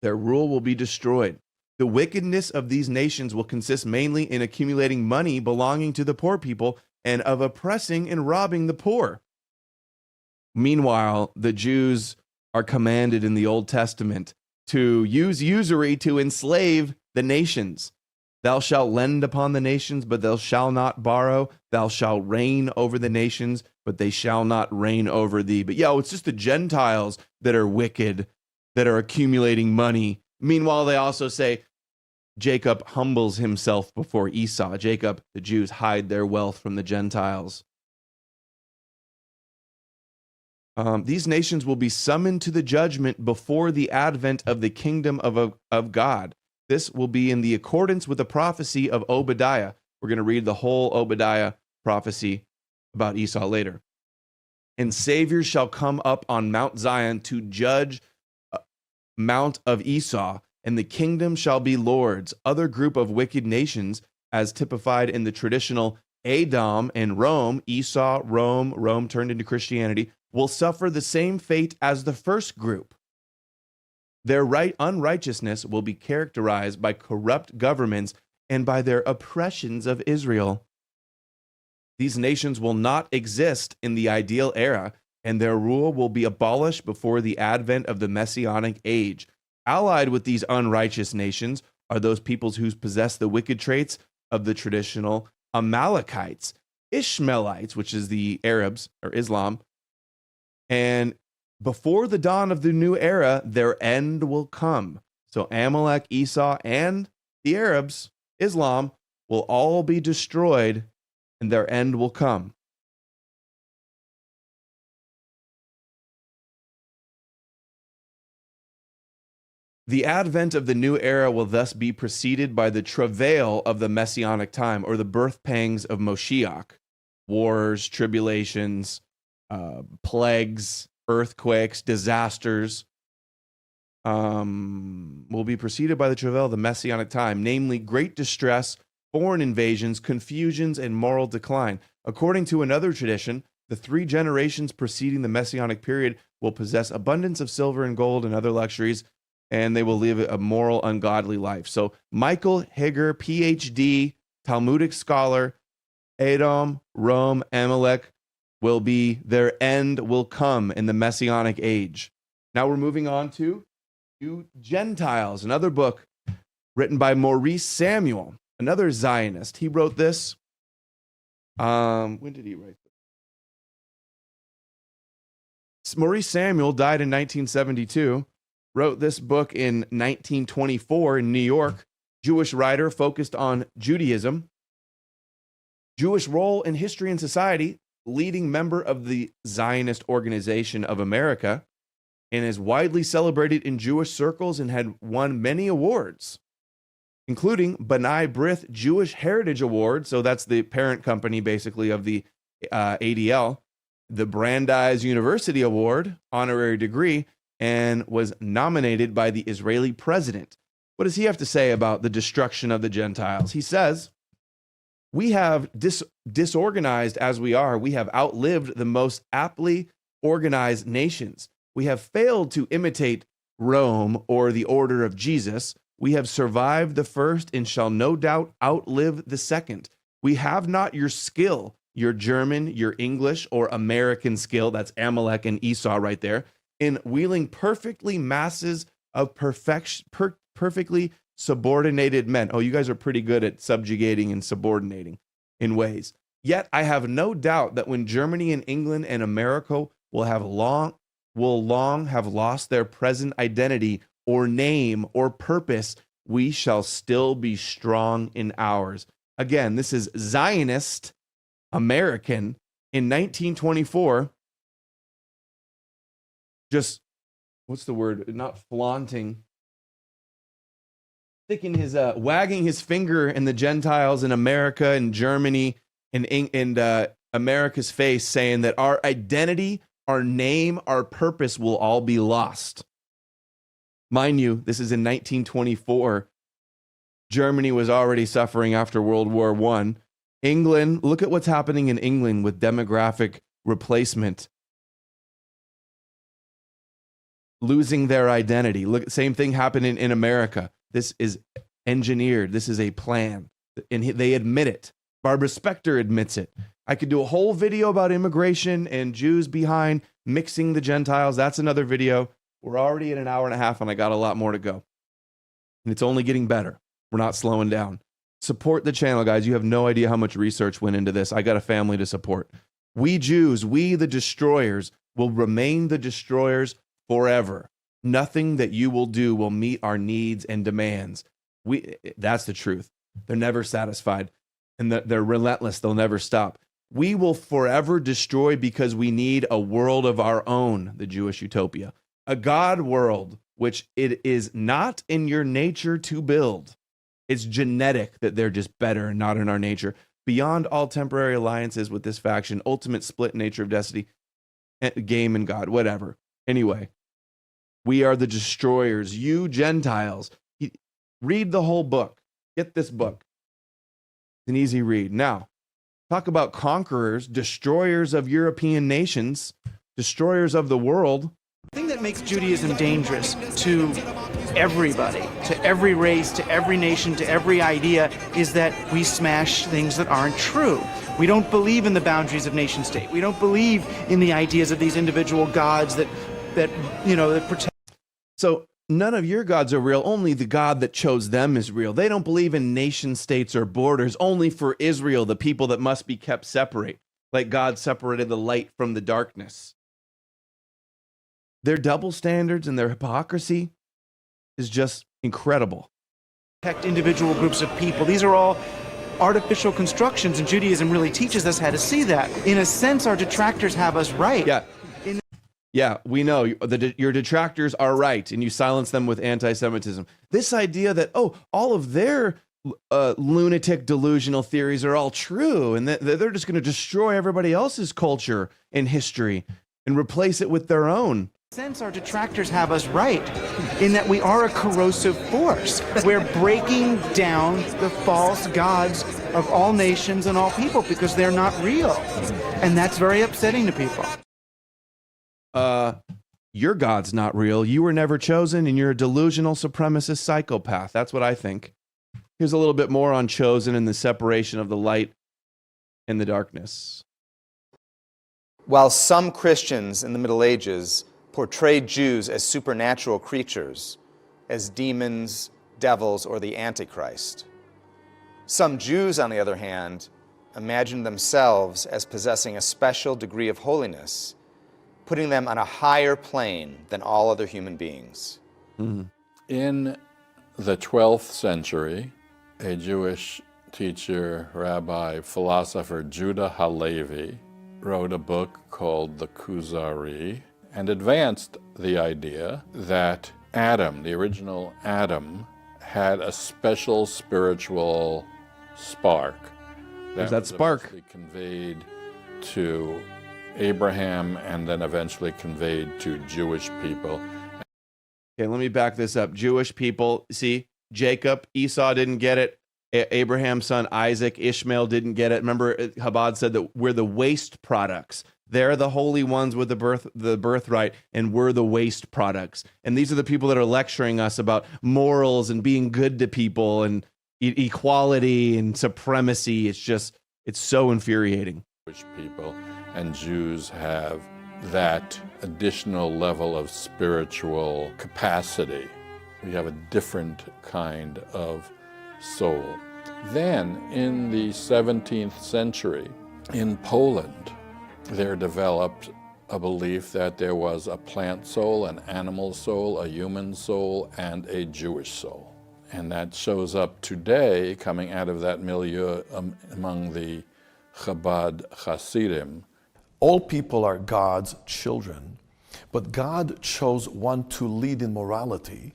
Their rule will be destroyed. The wickedness of these nations will consist mainly in accumulating money belonging to the poor people and of oppressing and robbing the poor. Meanwhile, the Jews are commanded in the Old Testament to use usury to enslave the nations. Thou shalt lend upon the nations, but thou shalt not borrow. Thou shalt reign over the nations, but they shall not reign over thee. But it's just the Gentiles that are wicked, that are accumulating money. Meanwhile, they also say Jacob humbles himself before Esau. Jacob, the Jews, hide their wealth from the Gentiles. These nations will be summoned to the judgment before the advent of the kingdom of God. This will be in the accordance with the prophecy of Obadiah. We're going to read the whole Obadiah prophecy about Esau later. And saviors shall come up on Mount Zion to judge mount of Esau, and the kingdom shall be Lord's. Other group of wicked nations, as typified in the traditional Edom and Rome, Esau, Rome turned into Christianity, will suffer the same fate as the first group. Their unrighteousness will be characterized by corrupt governments and by their oppressions of Israel. These nations will not exist in the ideal era, and their rule will be abolished before the advent of the Messianic age. Allied with these unrighteous nations are those peoples who possess the wicked traits of the traditional Amalekites, Ishmaelites, which is the Arabs or Islam, and before the dawn of the new era, their end will come. So Amalek, Esau, and the Arabs, Islam, will all be destroyed, and their end will come. The advent of the new era will thus be preceded by the travail of the Messianic time, or the birth pangs of Moshiach. Wars, tribulations, plagues, earthquakes, disasters will be preceded by the travail of the Messianic time, namely great distress, foreign invasions, confusions, and moral decline. According to another tradition, the 3 generations preceding the Messianic period will possess abundance of silver and gold and other luxuries, and they will live a moral, ungodly life. So Michael Hager, PhD, Talmudic scholar, Edom, Rome, Amalek, will be, their end will come in the Messianic age. Now we're moving on to Gentiles, another book written by Maurice Samuel, another Zionist. He wrote this. When did he write this? Maurice Samuel died in 1972, wrote this book in 1924 in New York. Jewish writer focused on Judaism, Jewish role in history and society, leading member of the Zionist Organization of America, and is widely celebrated in Jewish circles and had won many awards, including B'nai B'rith Jewish Heritage Award. So that's the parent company, basically, of the ADL, the Brandeis University Award, honorary degree, and was nominated by the Israeli president. What does he have to say about the destruction of the Gentiles? He says, we have disorganized as we are. We have outlived the most aptly organized nations. We have failed to imitate Rome or the order of Jesus. We have survived the first and shall no doubt outlive the second. We have not your skill, your German, your English, or American skill. That's Amalek and Esau right there, in wheeling perfectly masses of perfectly subordinated men. Oh, you guys are pretty good at subjugating and subordinating in ways. Yet I have no doubt that when Germany and England and America will long have lost their present identity or name or purpose, we shall still be strong in ours. Again, this is Zionist American in 1924. Just, what's the word? Not flaunting. Sticking his, wagging his finger in the Gentiles in America and Germany and America's face, saying that our identity, our name, our purpose will all be lost. Mind you, this is in 1924. Germany was already suffering after World War I. England, look at what's happening in England with demographic replacement. Losing their identity. Look, same thing happened in America. This is engineered. This is a plan. And they admit it. Barbara Specter admits it. I could do a whole video about immigration and Jews behind mixing the Gentiles. That's another video. We're already at an hour and a half, and I got a lot more to go. And it's only getting better. We're not slowing down. Support the channel, guys. You have no idea how much research went into this. I got a family to support. We Jews, we the destroyers, will remain the destroyers forever. Nothing that you will do will meet our needs and demands. That's the truth. They're never satisfied, and they're relentless. They'll never stop. We will forever destroy because we need a world of our own, the Jewish utopia, a God world, which it is not in your nature to build. It's genetic that they're just better and not in our nature. Beyond all temporary alliances with this faction, ultimate split nature of destiny, game and God, whatever. Anyway, We are the destroyers. You Gentiles. Read the whole book. Get this book. It's an easy read. Now, talk about conquerors, destroyers of European nations, destroyers of the world. The thing that makes Judaism dangerous to everybody, to every race, to every nation, to every idea, is that we smash things that aren't true. We don't believe in the boundaries of nation state. We don't believe in the ideas of these individual gods that protect. So none of your gods are real. Only the God that chose them is real. They don't believe in nation states or borders. Only for Israel, the people that must be kept separate, like God separated the light from the darkness. Their double standards and their hypocrisy is just incredible. Protect individual groups of people. These are all artificial constructions, and Judaism really teaches us how to see that. In a sense, our detractors have us right. Yeah, we know your detractors are right, and you silence them with anti-Semitism. This idea that, all of their lunatic delusional theories are all true, and that they're just going to destroy everybody else's culture and history and replace it with their own. Sense our detractors have us right in that we are a corrosive force. We're breaking down the false gods of all nations and all people because they're not real. And that's very upsetting to people. Your God's not real. You were never chosen, and you're a delusional supremacist psychopath. That's what I think. Here's a little bit more on chosen and the separation of the light and the darkness. While some Christians in the Middle Ages portrayed Jews as supernatural creatures, as demons, devils, or the Antichrist, some Jews, on the other hand, imagined themselves as possessing a special degree of holiness, putting them on a higher plane than all other human beings. Mm-hmm. In the 12th century, a Jewish teacher, rabbi, philosopher, Judah Halevi, wrote a book called The Kuzari and advanced the idea that Adam, the original Adam, had a special spiritual spark that was eventually conveyed to Abraham and then eventually conveyed to Jewish people. Okay, let me back this up. Jewish people, see, Jacob, Esau didn't get it. Abraham's son Isaac, Ishmael didn't get it. Remember, Chabad said that we're the waste products. They're the holy ones with the birthright, and we're the waste products. And these are the people that are lecturing us about morals and being good to people and equality and supremacy. It's so infuriating. Jewish people and Jews have that additional level of spiritual capacity. We have a different kind of soul. Then, in the 17th century, in Poland, there developed a belief that there was a plant soul, an animal soul, a human soul, and a Jewish soul. And that shows up today, coming out of that milieu among the Chabad Hasidim. All people are God's children, but God chose one to lead in morality.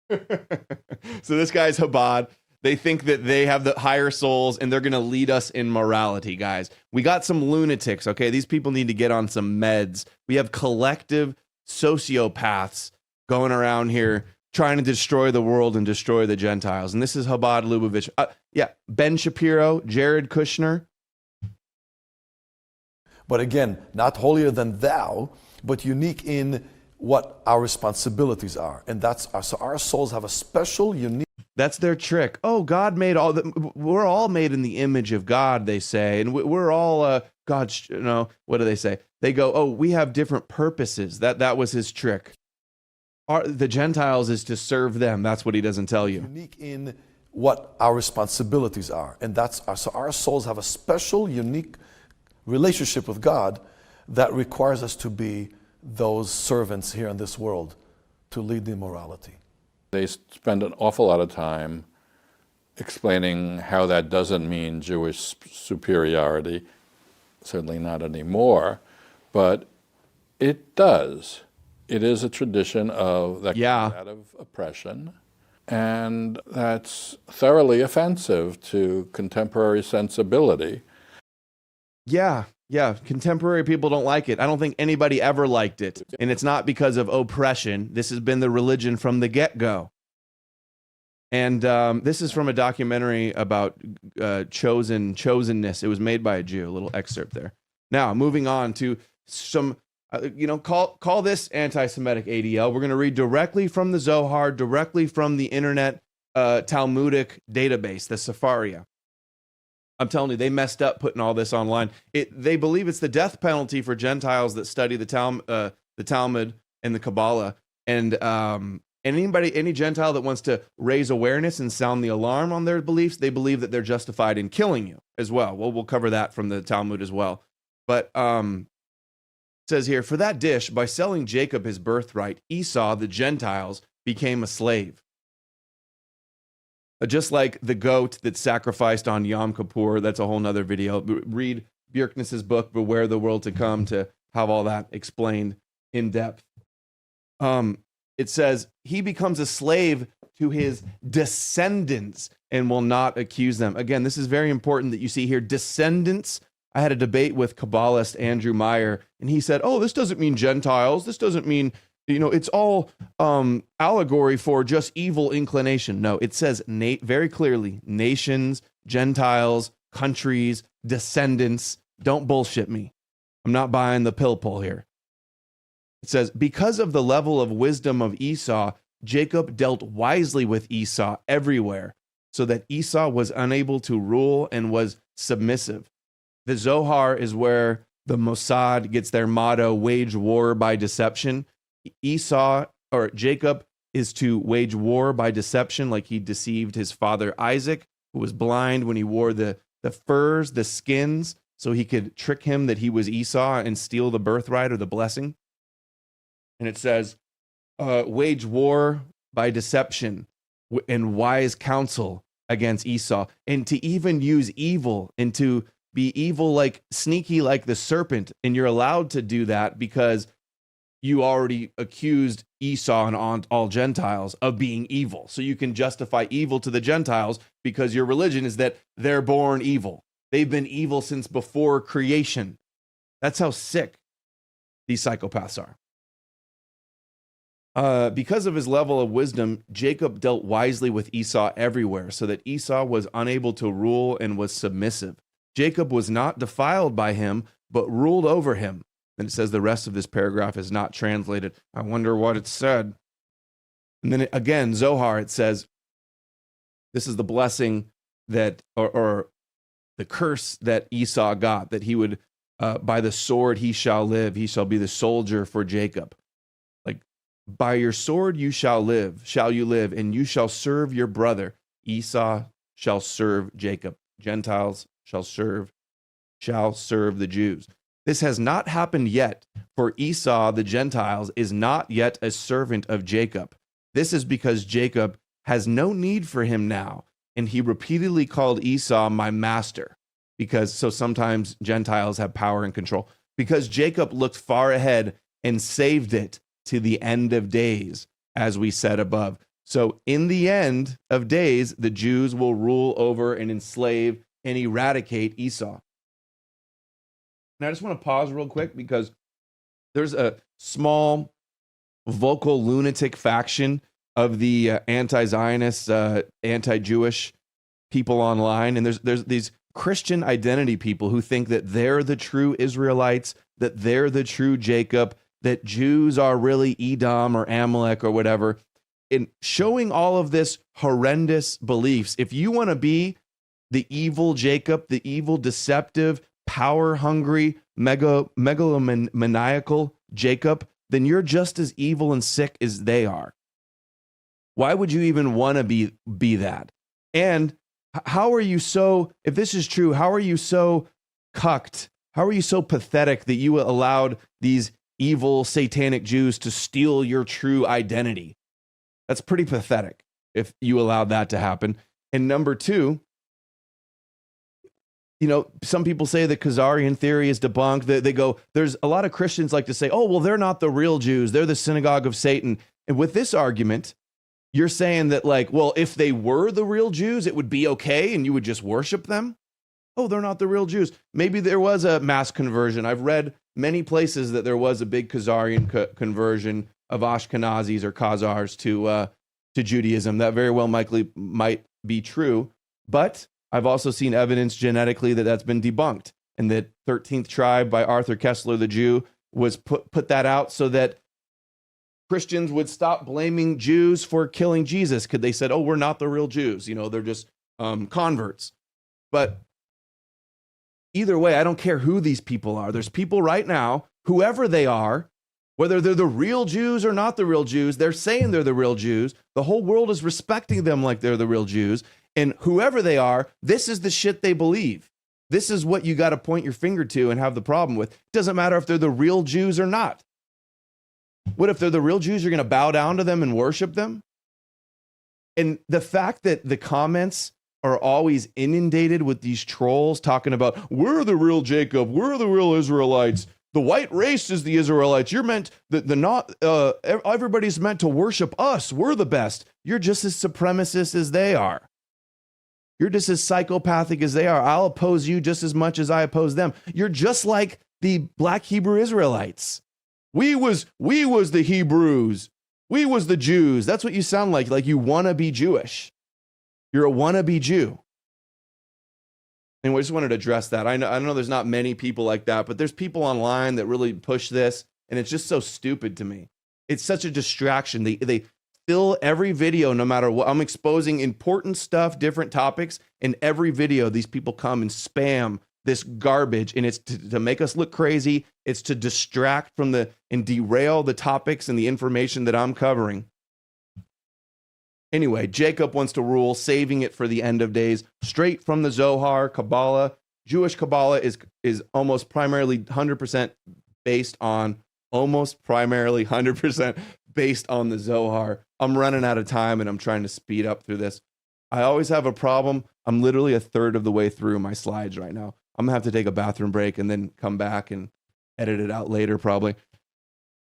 So this guy's Chabad. They think that they have the higher souls and they're going to lead us in morality, guys. We got some lunatics, okay? These people need to get on some meds. We have collective sociopaths going around here trying to destroy the world and destroy the Gentiles. And this is Chabad Lubavitch. Ben Shapiro, Jared Kushner. But again, not holier than thou, but unique in what our responsibilities are. And so our souls have a special, unique. That's their trick. Oh, God made all we're all made in the image of God, they say. And we're all God's, what do they say? They go, we have different purposes. That was his trick. The Gentiles is to serve them. That's what he doesn't tell you. Unique in what our responsibilities are. And so our souls have a special, unique relationship with God that requires us to be those servants here in this world to lead the morality. They spend an awful lot of time explaining how that doesn't mean Jewish superiority, certainly not anymore, but it does. It is a tradition that comes out of oppression, and that's thoroughly offensive to contemporary sensibility. Yeah. Contemporary people don't like it. I don't think anybody ever liked it. And it's not because of oppression. This has been the religion from the get-go. And this is from a documentary about chosenness. It was made by a Jew. A little excerpt there. Now, moving on to some, call this anti-Semitic ADL. We're going to read directly from the Zohar, directly from the internet Talmudic database, the Sefaria. I'm telling you, they messed up putting all this online. They believe it's the death penalty for Gentiles that study the Talmud and the Kabbalah. And any Gentile that wants to raise awareness and sound the alarm on their beliefs, they believe that they're justified in killing you as well. We'll cover that from the Talmud as well. But it says here, for that dish, by selling Jacob his birthright, Esau, the Gentiles, became a slave. Just like the goat that's sacrificed on Yom Kippur, that's a whole nother video. Read Bjerknes's book, Beware the World to Come, to have all that explained in depth. It says, he becomes a slave to his descendants and will not accuse them. Again, this is very important that you see here, descendants. I had a debate with Kabbalist Andrew Meyer, and he said, oh, this doesn't mean Gentiles. This doesn't mean, it's all allegory for just evil inclination. No, it says very clearly, nations, Gentiles, countries, descendants. Don't bullshit me. I'm not buying the pill pull here. It says, because of the level of wisdom of Esau, Jacob dealt wisely with Esau everywhere, so that Esau was unable to rule and was submissive. The Zohar is where the Mossad gets their motto, wage war by deception. Jacob is to wage war by deception, like he deceived his father Isaac, who was blind when he wore the furs, the skins, so he could trick him that he was Esau and steal the birthright or the blessing. And it says, wage war by deception and wise counsel against Esau, and to even use evil and to be evil, like sneaky like the serpent. And you're allowed to do that because you already accused Esau and all Gentiles of being evil. So you can justify evil to the Gentiles because your religion is that they're born evil. They've been evil since before creation. That's how sick these psychopaths are. Because of his level of wisdom, Jacob dealt wisely with Esau everywhere, so that Esau was unable to rule and was submissive. Jacob was not defiled by him, but ruled over him. And it says the rest of this paragraph is not translated. I wonder what it said. And then again, Zohar, it says, this is the blessing that, or the curse that Esau got, that he would, by the sword he shall live. He shall be the soldier for Jacob. Like, by your sword you shall you live, and you shall serve your brother. Esau shall serve Jacob. Gentiles shall serve the Jews. This has not happened yet, for Esau, the Gentiles, is not yet a servant of Jacob. This is because Jacob has no need for him now, and he repeatedly called Esau my master, so sometimes Gentiles have power and control, because Jacob looked far ahead and saved it to the end of days, as we said above. So in the end of days, the Jews will rule over and enslave and eradicate Esau. Now, I just want to pause real quick because there's a small vocal lunatic faction of the anti-Zionist, anti-Jewish people online. And there's these Christian identity people who think that they're the true Israelites, that they're the true Jacob, that Jews are really Edom or Amalek or whatever. In showing all of this horrendous beliefs, if you want to be the evil Jacob, the evil, deceptive, power-hungry, megalomaniacal Jacob, then you're just as evil and sick as they are. Why would you even want to be that? And how are you so, if this is true, how are you so cucked? How are you so pathetic that you allowed these evil satanic Jews to steal your true identity? That's pretty pathetic if you allowed that to happen. And number two, some people say the Khazarian theory is debunked. They go, there's a lot of Christians like to say, oh, well, they're not the real Jews. They're the synagogue of Satan. And with this argument, you're saying that, like, well, if they were the real Jews, it would be okay and you would just worship them? oh, they're not the real Jews. Maybe there was a mass conversion. I've read many places that there was a big Khazarian conversion of Ashkenazis or Khazars to Judaism. That very well might be true. But I've also seen evidence genetically that that's been debunked, and that 13th tribe by Arthur Kessler, the Jew, was put that out so that Christians would stop blaming Jews for killing Jesus, because they said, oh, we're not the real Jews. They're just converts. But either way, I don't care who these people are. There's people right now, whoever they are, whether they're the real Jews or not the real Jews, they're saying they're the real Jews. The whole world is respecting them like they're the real Jews. And whoever they are, this is the shit they believe. This is what you got to point your finger to and have the problem with. It doesn't matter if they're the real Jews or not. What if they're the real Jews? You're going to bow down to them and worship them? And the fact that the comments are always inundated with these trolls talking about, we're the real Jacob, we're the real Israelites, the white race is the Israelites, you're meant, everybody's meant to worship us, we're the best. You're just as supremacist as they are. You're just as psychopathic as they are. I'll oppose you just as much as I oppose them. You're just like the black Hebrew Israelites. We was the Hebrews. We was the Jews. That's what you sound like you want to be Jewish. You're a wannabe Jew. Anyway, I just wanted to address that. I know there's not many people like that, but there's people online that really push this, and it's just so stupid to me. It's such a distraction. They fill every video, no matter what. I'm exposing important stuff, different topics, in every video these people come and spam this garbage, and it's to make us look crazy. It's to distract from and derail the topics and the information that I'm covering. Anyway, Jacob wants to rule, saving it for the end of days, straight from the Zohar, Kabbalah. Jewish Kabbalah is almost primarily 100% based on the Zohar. I'm running out of time, and I'm trying to speed up through this. I always have a problem. I'm literally a third of the way through my slides right now. I'm going to have to take a bathroom break and then come back and edit it out later probably.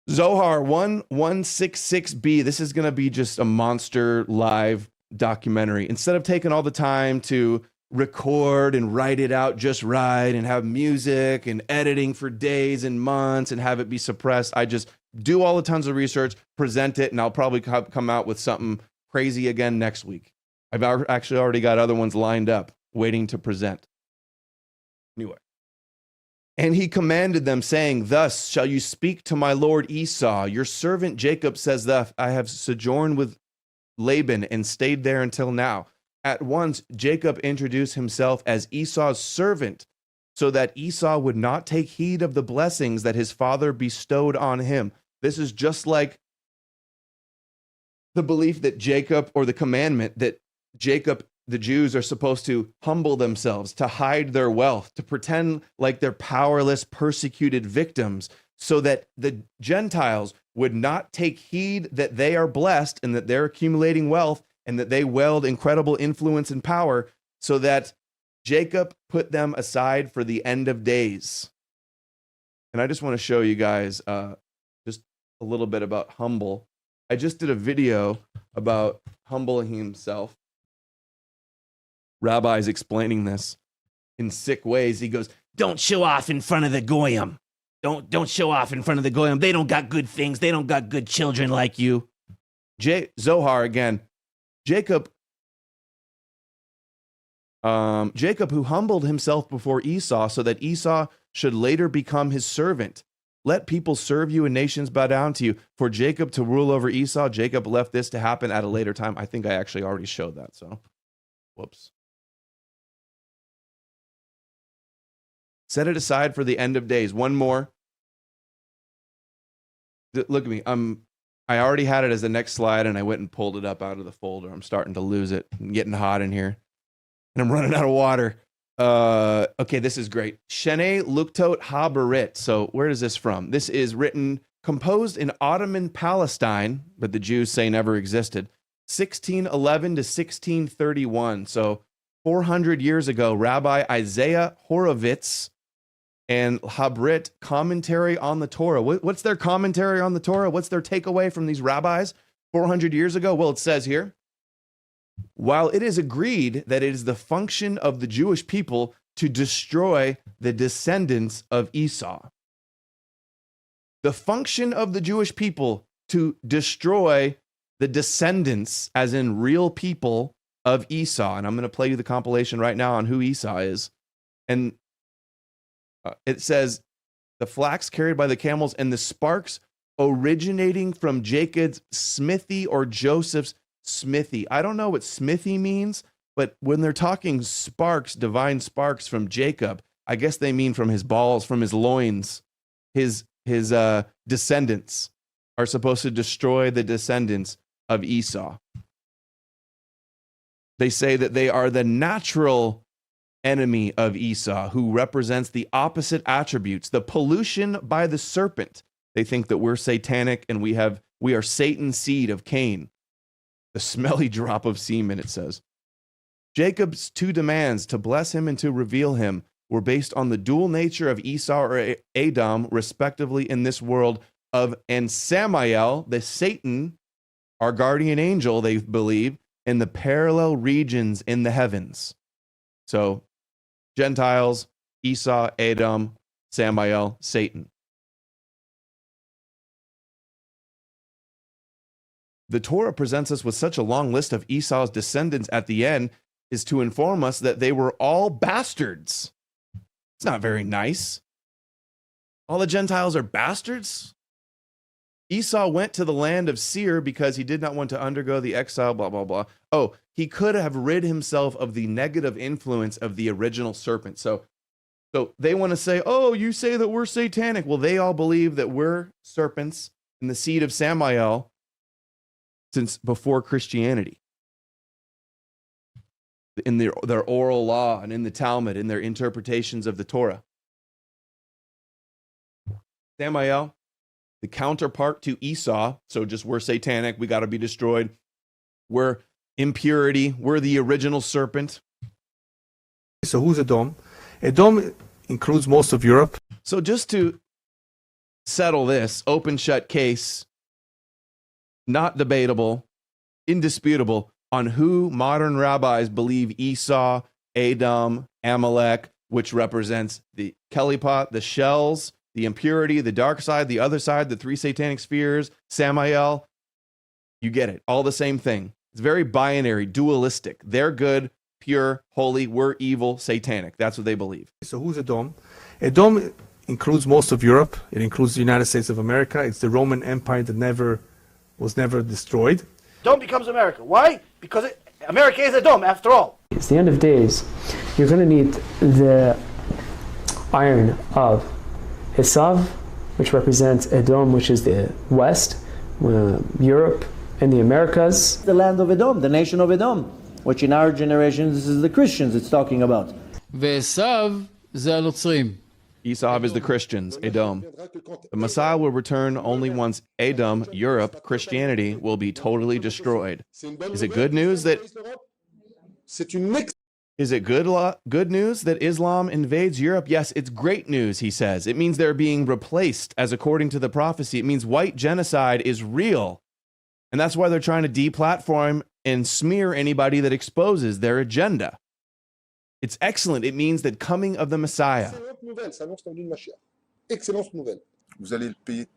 Zohar 1166b. This is going to be just a monster live documentary. Instead of taking all the time to record and write it out just right and have music and editing for days and months and have it be suppressed, I just do all the tons of research, present it, and I'll probably come out with something crazy again next week. I've actually already got other ones lined up waiting to present. Anyway. And he commanded them, saying, thus shall you speak to my lord Esau. Your servant Jacob says that I have sojourned with Laban and stayed there until now. At once Jacob introduced himself as Esau's servant, so that Esau would not take heed of the blessings that his father bestowed on him. This is just like the belief that Jacob, or the commandment that Jacob, the Jews, are supposed to humble themselves, to hide their wealth, to pretend like they're powerless, persecuted victims, so that the Gentiles would not take heed that they are blessed and that they're accumulating wealth and that they wield incredible influence and power, so that Jacob put them aside for the end of days. And I just want to show you guys just a little bit about humble. I just did a video about humbling himself. Rabbi's explaining this in sick ways. He goes, don't show off in front of the goyim. Don't show off in front of the goyim. They don't got good things. They don't got good children like you. Zohar again. Jacob who humbled himself before Esau, so that Esau should later become his servant. Let people serve you and nations bow down to you. For Jacob to rule over Esau, Jacob left this to happen at a later time. I think I actually already showed that, so whoops. Set it aside for the end of days. One more. Look at me. I already had it as the next slide, and I went and pulled it up out of the folder. I'm starting to lose it. I'm getting hot in here, and I'm running out of water. Okay, this is great. Shene Luktot Habarit. So where is this from? This is composed in Ottoman Palestine, but the Jews say never existed. 1611 to 1631. So 400 years ago, Rabbi Isaiah Horovitz and Habrit commentary on the Torah. What's their commentary on the Torah? What's their takeaway from these rabbis 400 years ago? Well, it says here, while it is agreed that it is the function of the Jewish people to destroy the descendants of Esau. The function of the Jewish people to destroy the descendants, as in real people, of Esau. And I'm going to play you the compilation right now on who Esau is. And it says, the flax carried by the camels and the sparks originating from Jacob's smithy or Joseph's smithy. I don't know what smithy means, but when they're talking sparks, divine sparks from Jacob, I guess they mean from his balls, from his loins. His descendants are supposed to destroy the descendants of Esau. They say that they are the natural enemy of Esau, who represents the opposite attributes, the pollution by the serpent. They think that we're satanic and we are Satan's seed of Cain. The smelly drop of semen, it says. Jacob's two demands, to bless him and to reveal him, were based on the dual nature of Esau or Edom, respectively, in this world and Samael, the Satan, our guardian angel, they believe, in the parallel regions in the heavens. So, Gentiles, Esau, Edom, Samael, Satan. The Torah presents us with such a long list of Esau's descendants at the end is to inform us that they were all bastards. It's not very nice. All the Gentiles are bastards. Esau went to the land of Seir because he did not want to undergo the exile, blah, blah, blah. Oh, he could have rid himself of the negative influence of the original serpent. So they want to say, oh, you say that we're satanic. Well, they all believe that we're serpents in the seed of Samael since before Christianity. In their oral law and in the Talmud, in their interpretations of the Torah. Samael, the counterpart to Esau, so just we're satanic, we got to be destroyed. We're impurity, we're the original serpent. So who's Edom? Edom includes most of Europe. So just to settle this, open shut case, not debatable, indisputable, on who modern rabbis believe Esau, Edom, Amalek, which represents the Kelipot, the shells, the impurity, the dark side, the other side, the three satanic spheres, Samael. You get it. All the same thing. It's very binary, dualistic. They're good, pure, holy. We're evil, satanic. That's what they believe. So who's Edom? Edom includes most of Europe. It includes the United States of America. It's the Roman Empire that was never destroyed. Edom becomes America. Why? Because America is Edom, after all. It's the end of days. You're going to need the iron of Esau, which represents Edom, which is the West, Europe, and the Americas. The land of Edom, the nation of Edom, which in our generation, this is the Christians it's talking about. Esau is the Christians, Edom. The Messiah will return only once Edom, Europe, Christianity will be totally destroyed. Is it good news that good news that Islam invades Europe? Yes, it's great news, he says. It means they're being replaced, as according to the prophecy. It means white genocide is real. And that's why they're trying to deplatform and smear anybody that exposes their agenda. It's excellent. It means the coming of the Messiah.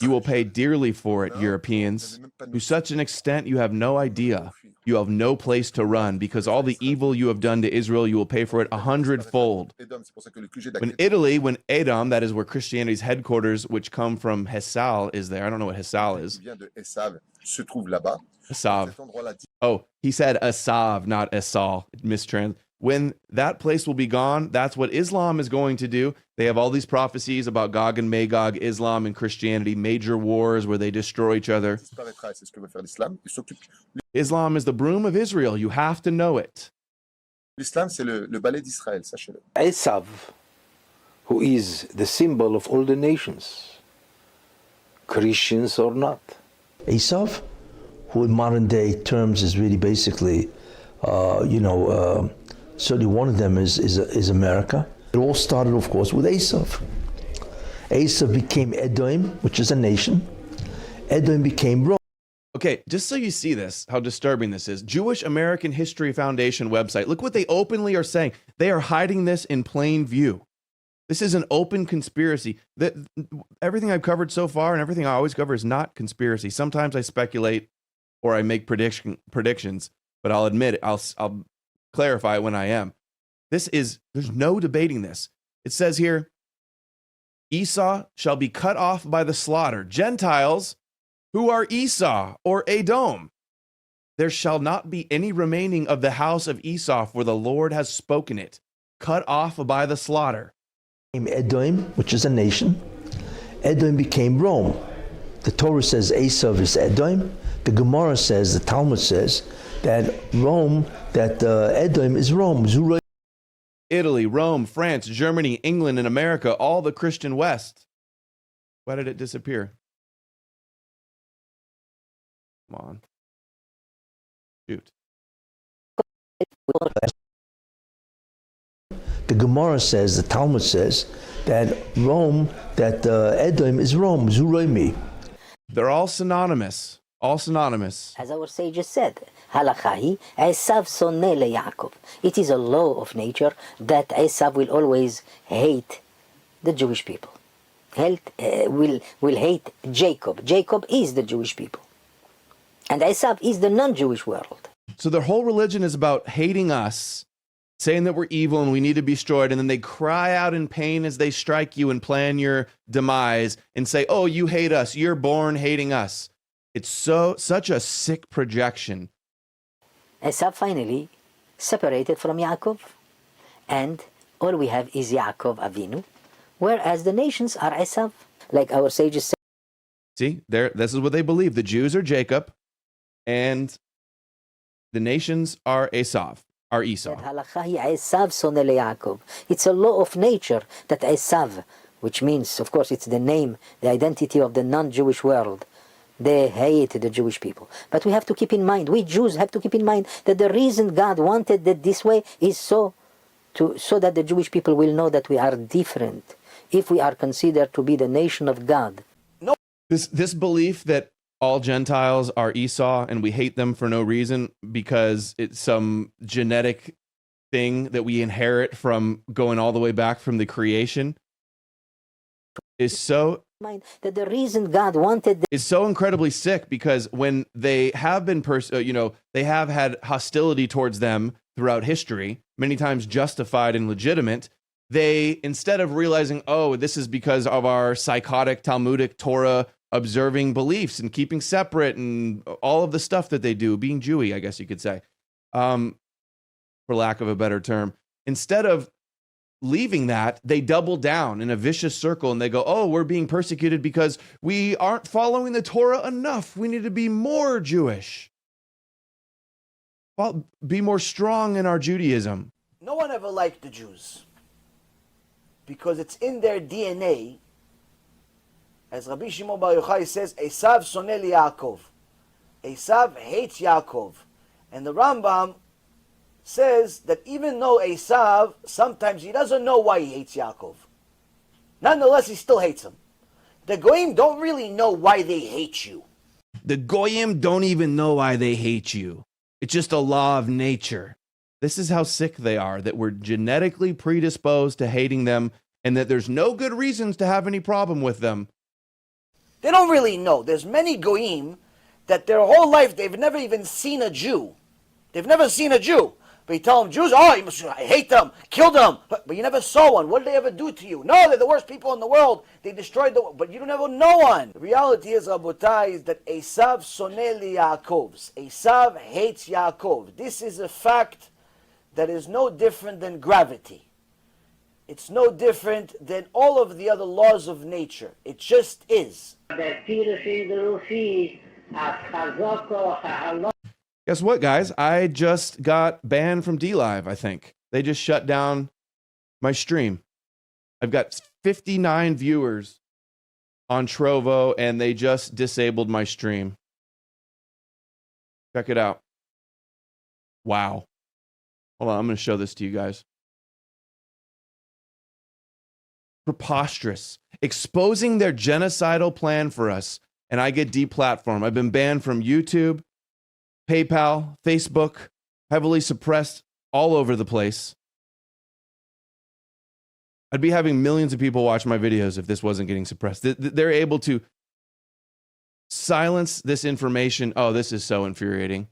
You will pay dearly for it, Europeans. To such an extent, you have no idea. You have no place to run, because all the evil you have done to Israel, you will pay for it 100-fold. When Edom, that is where Christianity's headquarters, which come from Hesal, is there. I don't know what Hesal is. Esav. Oh, he said Esav, not Esau. Mistrans. When that place will be gone, that's what Islam is going to do. They have all these prophecies about Gog and Magog, Islam and Christianity, major wars where they destroy each other. Islam is the broom of Israel. You have to know it. Esau, who is the symbol of all the nations, Christians or not. Esau, who in modern day terms is really basically, certainly one of them is America. It all started, of course, with Esau. Esau became Edom, which is a nation. Edom became Rome. Okay, just so you see this, how disturbing this is. Jewish American History Foundation website. Look what they openly are saying. They are hiding this in plain view. This is an open conspiracy. Everything I've covered so far and everything I always cover is not conspiracy. Sometimes I speculate or I make predictions, but I'll admit it. I'll clarify it when I am. There's no debating this. It says here, Esau shall be cut off by the slaughter. Gentiles who are Esau or Edom. There shall not be any remaining of the house of Esau, for the Lord has spoken it. Cut off by the slaughter. Edom, which is a nation. Edom became Rome. The Torah says Esau is Edom. The Gemara says, the Talmud says, that Edom is Rome. Italy, Rome, France, Germany, England, and America, all the Christian West. Why did it disappear? Come on. Shoot. The Gemara says, the Talmud says, that Edom is Rome, Zuroimi. They're all synonymous. All synonymous. As our sages said, Halachahi, Esav soneh leYaakov. It is a law of nature that Esav will always hate the Jewish people. Will hate Jacob. Jacob is the Jewish people. And Esav is the non-Jewish world. So their whole religion is about hating us, saying that we're evil and we need to be destroyed, and then they cry out in pain as they strike you and plan your demise and say, oh, you hate us, you're born hating us. It's such a sick projection. Esau finally separated from Yaakov, and all we have is Yaakov Avinu, whereas the nations are Esau, like our sages say. See, this is what they believe. The Jews are Jacob, and the nations are Esau. Are Esau. It's a law of nature that Esav, which means, of course, it's the name, the identity of the non-Jewish world. They hate the Jewish people. But we have to keep in mind, we Jews have to keep in mind that the reason God wanted it this way is so that the Jewish people will know that we are different if we are considered to be the nation of God. No. This belief that all Gentiles are Esau and we hate them for no reason because it's some genetic thing that we inherit from going all the way back from the creation is so that the reason God wanted is so incredibly sick, because when they have been they have had hostility towards them throughout history, many times justified and legitimate. They, instead of realizing, oh, this is because of our psychotic Talmudic Torah observing beliefs and keeping separate and all of the stuff that they do, being Jewy, I guess you could say, for lack of a better term, instead of leaving that, they double down in a vicious circle and they go, oh, we're being persecuted because we aren't following the Torah enough. We need to be more Jewish. Well, be more strong in our Judaism. No one ever liked the Jews because it's in their DNA. As Rabbi Shimon Bar Yochai says, Esav soneh Yaakov. Esav hates Yaakov. And the Rambam says that even though Esav, sometimes he doesn't know why he hates Yaakov, nonetheless he still hates him. The Goyim don't really know why they hate you. The Goyim don't even know why they hate you. It's just a law of nature. This is how sick they are, that we're genetically predisposed to hating them and that there's no good reasons to have any problem with them. They don't really know. There's many Goyim that their whole life they've never even seen a Jew. They've never seen a Jew. But you tell them, Jews, I hate them, kill them. But you never saw one. What did they ever do to you? No, they're the worst people in the world. They destroyed the world. But you don't ever know one. The reality is, Rabotai, is that Esav soneh Yaakov. Esav hates Yaakov. This is a fact that is no different than gravity. It's no different than all of the other laws of nature. It just is. Guess what, guys? I just got banned from DLive, I think. They just shut down my stream. I've got 59 viewers on Trovo, and they just disabled my stream. Check it out. Wow. Hold on, I'm going to show this to you guys. Preposterous. Exposing their genocidal plan for us. and I get deplatformed. I've been banned from YouTube, PayPal, Facebook, heavily suppressed all over the place. I'd be having millions of people watch my videos if this wasn't getting suppressed. They're able to silence this information. Oh, this is so infuriating.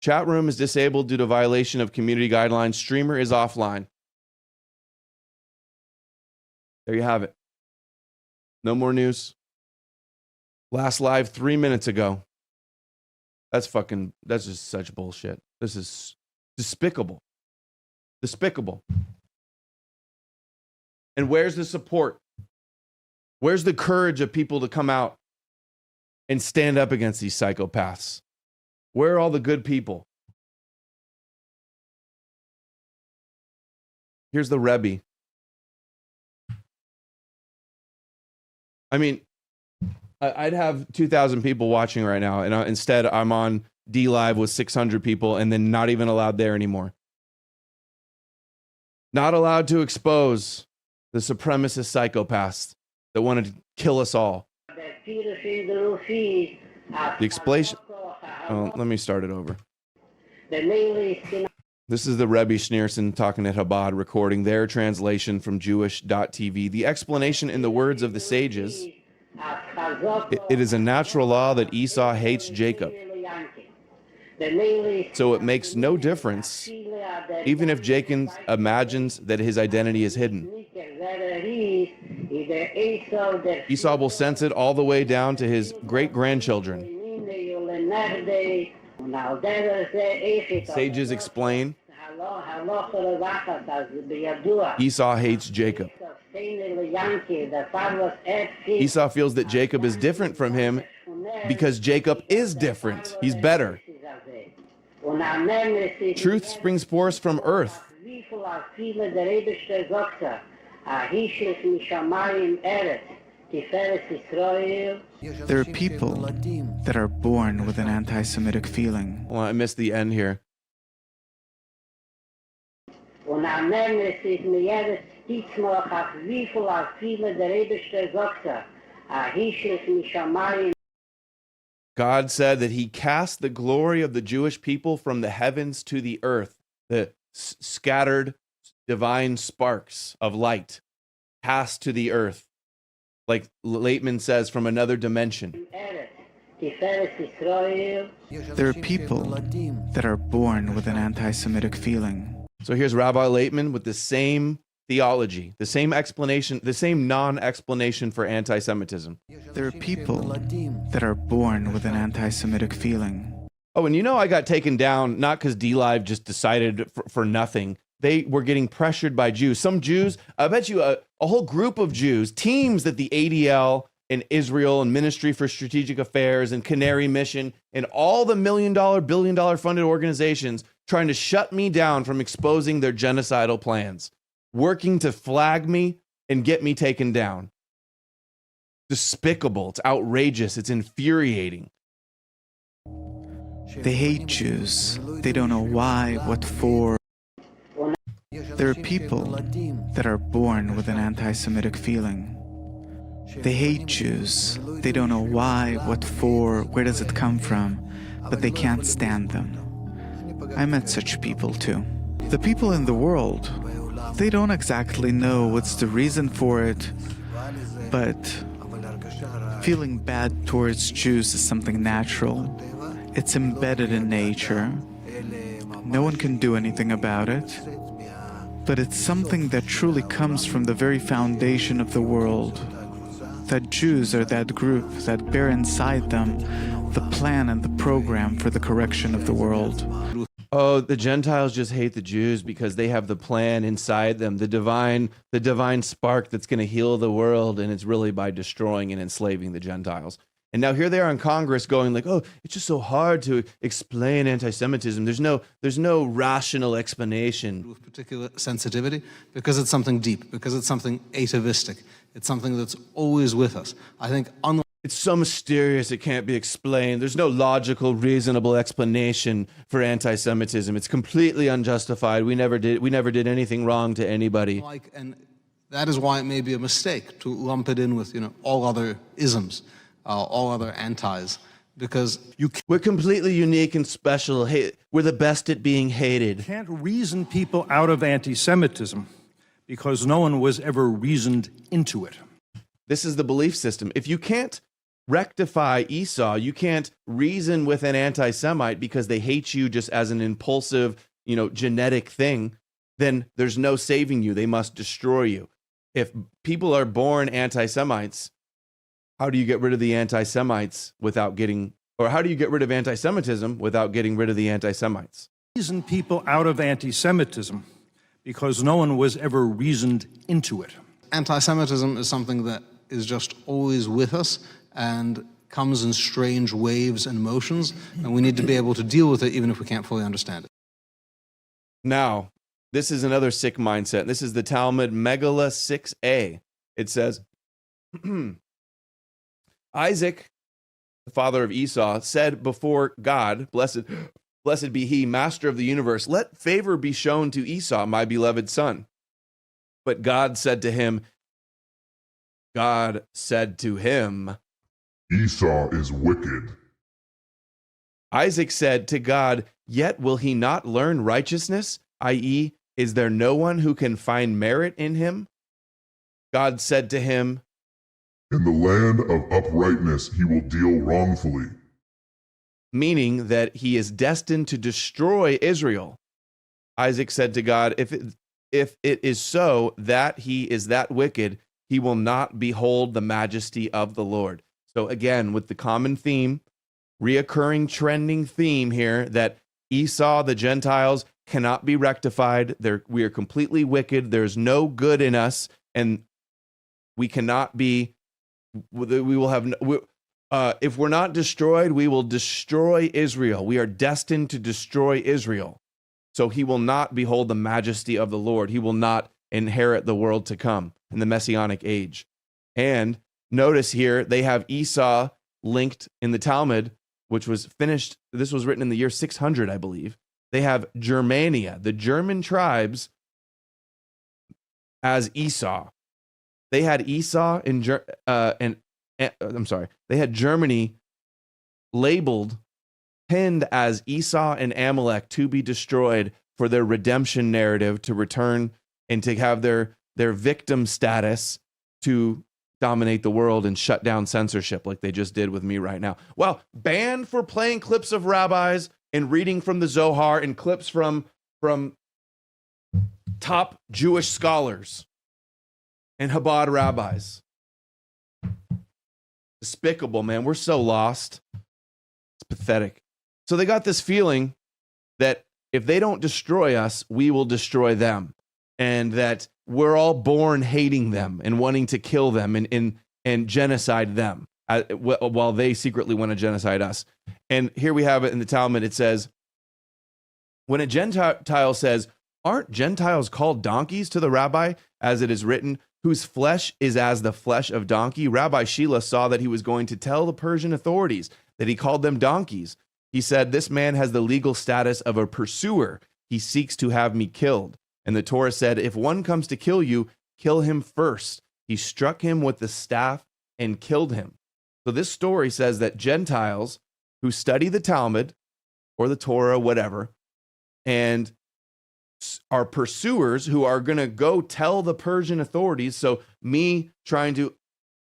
Chat room is disabled due to violation of community guidelines. Streamer is offline. There you have it. No more news. Last live 3 minutes ago. That's just such bullshit. This is despicable. Despicable. And where's the support? Where's the courage of people to come out and stand up against these psychopaths? Where are all the good people? Here's the Rebbe. I mean, I'd have 2,000 people watching right now, and instead I'm on D Live with 600 people and then not even allowed there anymore. Not allowed to expose the supremacist psychopaths that wanted to kill us all. The explanation. Oh, let me start it over. This is the Rebbe Schneerson talking at Chabad, recording their translation from Jewish.tv. The explanation in the words of the sages: it is a natural law that Esau hates Jacob. So it makes no difference, even if Jacob imagines that his identity is hidden. Esau will sense it all the way down to his great-grandchildren. Sages explain, Esau hates Jacob. Esau feels that Jacob is different from him because Jacob is different. He's better. Truth springs forth from earth. There are people that are born with an anti-Semitic feeling. Well, I missed the end here. God said that he cast the glory of the Jewish people from the heavens to the earth. The scattered divine sparks of light cast to the earth. Like Laitman says, from another dimension. There are people that are born with an anti-Semitic feeling. So here's Rabbi Laitman with the same theology, the same explanation, the same non-explanation for anti-Semitism. There are people that are born with an anti-Semitic feeling. Oh, and you know I got taken down not because D-Live just decided for nothing. They were getting pressured by Jews. Some Jews, I bet you a whole group of Jews, teams that the ADL and Israel and Ministry for Strategic Affairs and Canary Mission and all the $1 million, $1 billion funded organizations trying to shut me down from exposing their genocidal plans, working to flag me and get me taken down. Despicable. It's outrageous. It's infuriating. They hate Jews. They don't know why, what for. There are people that are born with an anti-Semitic feeling. They hate Jews. They don't know why, what for, where does it come from, but they can't stand them. I met such people too. The people in the world, they don't exactly know what's the reason for it, but feeling bad towards Jews is something natural. It's embedded in nature. No one can do anything about it. But it's something that truly comes from the very foundation of the world. That Jews are that group that bear inside them the plan and the program for the correction of the world. Oh, the Gentiles just hate the Jews because they have the plan inside them, the divine spark that's going to heal the world, and it's really by destroying and enslaving the Gentiles. And now here they are in Congress going like, oh, it's just so hard to explain anti-Semitism. There's no rational explanation. With particular sensitivity, because it's something deep, because it's something atavistic. It's something that's always with us. I think it's so mysterious it can't be explained. There's no logical, reasonable explanation for anti-Semitism. It's completely unjustified. We never did anything wrong to anybody. And that is why it may be a mistake to lump it in with all other isms. all other antis, because we're completely unique and special. Hey, we're the best at being hated. Can't reason people out of anti-Semitism because no one was ever reasoned into it. This is the belief system. If you can't rectify Esau, you can't reason with an anti-Semite because they hate you just as an impulsive, genetic thing, then there's no saving you. They must destroy you. If people are born anti-Semites, how do you get rid of the anti-Semites without getting, or how do you get rid of anti-Semitism without getting rid of the anti-Semites? Reason people out of anti-Semitism because no one was ever reasoned into it. Anti-Semitism is something that is just always with us and comes in strange waves and motions, and we need to be able to deal with it even if we can't fully understand it. Now, this is another sick mindset. This is the Talmud Megillah 6a. It says, Isaac, the father of Esau, said before God, blessed be he, master of the universe, let favor be shown to Esau, my beloved son. But God said to him, Esau is wicked. Isaac said to God, yet will he not learn righteousness, i.e., is there no one who can find merit in him? God said to him, in the land of uprightness he will deal wrongfully. Meaning that he is destined to destroy Israel. Isaac said to God, if it is so that he is that wicked, he will not behold the majesty of the Lord. So again, with the common theme, reoccurring trending theme here, that Esau, the Gentiles, cannot be rectified. We are completely wicked. There's no good in us, and we cannot be. We will have. If we're not destroyed, we will destroy Israel. We are destined to destroy Israel. So he will not behold the majesty of the Lord. He will not inherit the world to come in the Messianic age. And notice here, they have Esau linked in the Talmud, which was finished. This was written in the year 600, I believe. They have Germania, the German tribes, as Esau. They had Esau they had Germany labeled, pinned as Esau and Amalek to be destroyed for their redemption narrative, to return and to have their victim status to dominate the world and shut down censorship like they just did with me right now. Well, banned for playing clips of rabbis and reading from the Zohar and clips from top Jewish scholars and Chabad rabbis. Despicable, man. We're so lost. It's pathetic. So they got this feeling that if they don't destroy us, we will destroy them. And that we're all born hating them and wanting to kill them and genocide them while they secretly want to genocide us. And here we have it in the Talmud. It says, when a Gentile says, aren't Gentiles called donkeys to the rabbi, as it is written, whose flesh is as the flesh of donkey? Rabbi Sheila saw that he was going to tell the Persian authorities that he called them donkeys. He said, this man has the legal status of a pursuer. He seeks to have me killed. And the Torah said, if one comes to kill you, kill him first. He struck him with the staff and killed him. So this story says that Gentiles who study the Talmud or the Torah, whatever, and are pursuers who are going to go tell the Persian authorities. So me trying to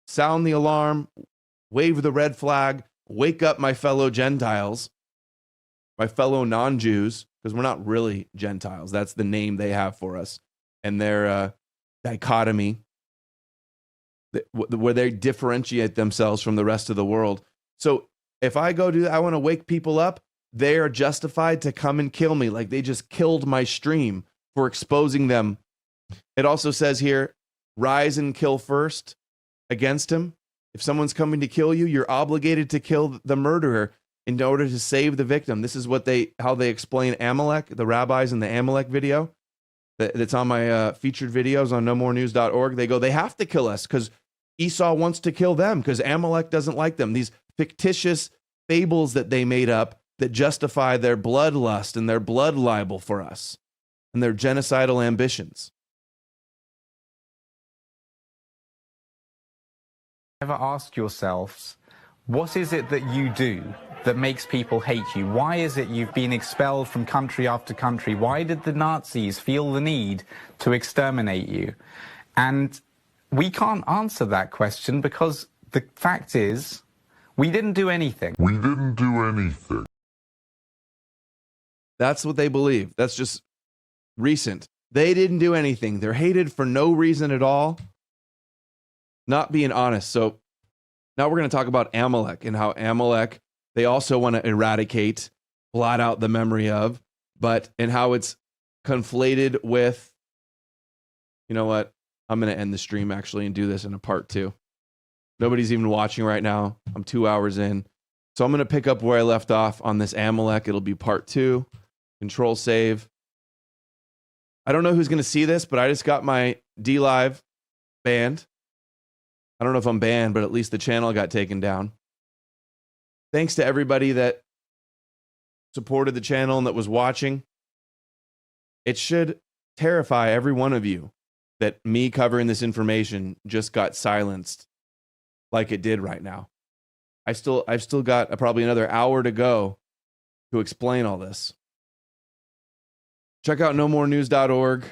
sound the alarm, wave the red flag, wake up my fellow Gentiles, my fellow non-Jews, because we're not really Gentiles. That's the name they have for us. And their dichotomy, where they differentiate themselves from the rest of the world. So if I go do that, I want to wake people up, they are justified to come and kill me, like they just killed my stream for exposing them. It also says here, rise and kill first against him. If someone's coming to kill you, you're obligated to kill the murderer in order to save the victim. This is how they explain Amalek, the rabbis in the Amalek video that's on my featured videos on knowmorenews.org. They go, they have to kill us because Esau wants to kill them because Amalek doesn't like them. These fictitious fables that they made up that justify their bloodlust and their blood libel for us and their genocidal ambitions. Ever ask yourselves What is it that you do that makes people hate you? Why is it you've been expelled from country after country? Why did the Nazis feel the need to exterminate you? And we can't answer that question because the fact is, we didn't do anything. We didn't do anything. That's what they believe. That's just recent. They didn't do anything. They're hated for no reason at all. Not being honest. So now we're going to talk about Amalek and how Amalek, they also want to eradicate, blot out the memory of, and how it's conflated with, you know what? I'm going to end the stream actually and do this in a part 2. Nobody's even watching right now. I'm 2 hours in. So I'm going to pick up where I left off on this Amalek. It'll be part 2. Control save. I don't know who's going to see this, but I just got my DLive banned. I don't know if I'm banned, but at least the channel got taken down. Thanks to everybody that supported the channel and that was watching. It should terrify every one of you that me covering this information just got silenced like it did right now. I've still got probably another hour to go to explain all this. Check out knowmorenews.org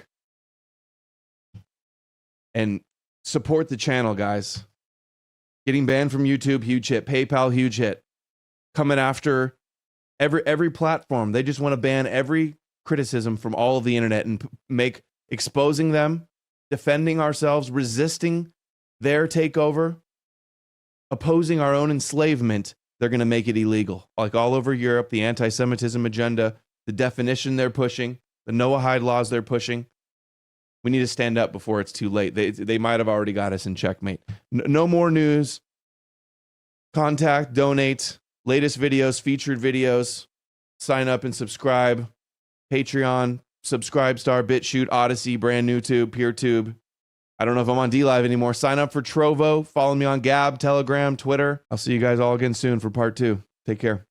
and support the channel, guys. Getting banned from YouTube, huge hit. PayPal, huge hit. Coming after every platform. They just want to ban every criticism from all of the internet and exposing them, defending ourselves, resisting their takeover, opposing our own enslavement. They're going to make it illegal. Like all over Europe, the anti-Semitism agenda, the definition they're pushing, the Noahide laws they're pushing. We need to stand up before it's too late. They might have already got us in checkmate. No more news. Contact, donate, latest videos, featured videos. Sign up and subscribe. Patreon, Subscribestar, BitChute, Odysee, brand new tube, PeerTube. I don't know if I'm on DLive anymore. Sign up for Trovo. Follow me on Gab, Telegram, Twitter. I'll see you guys all again soon for part 2. Take care.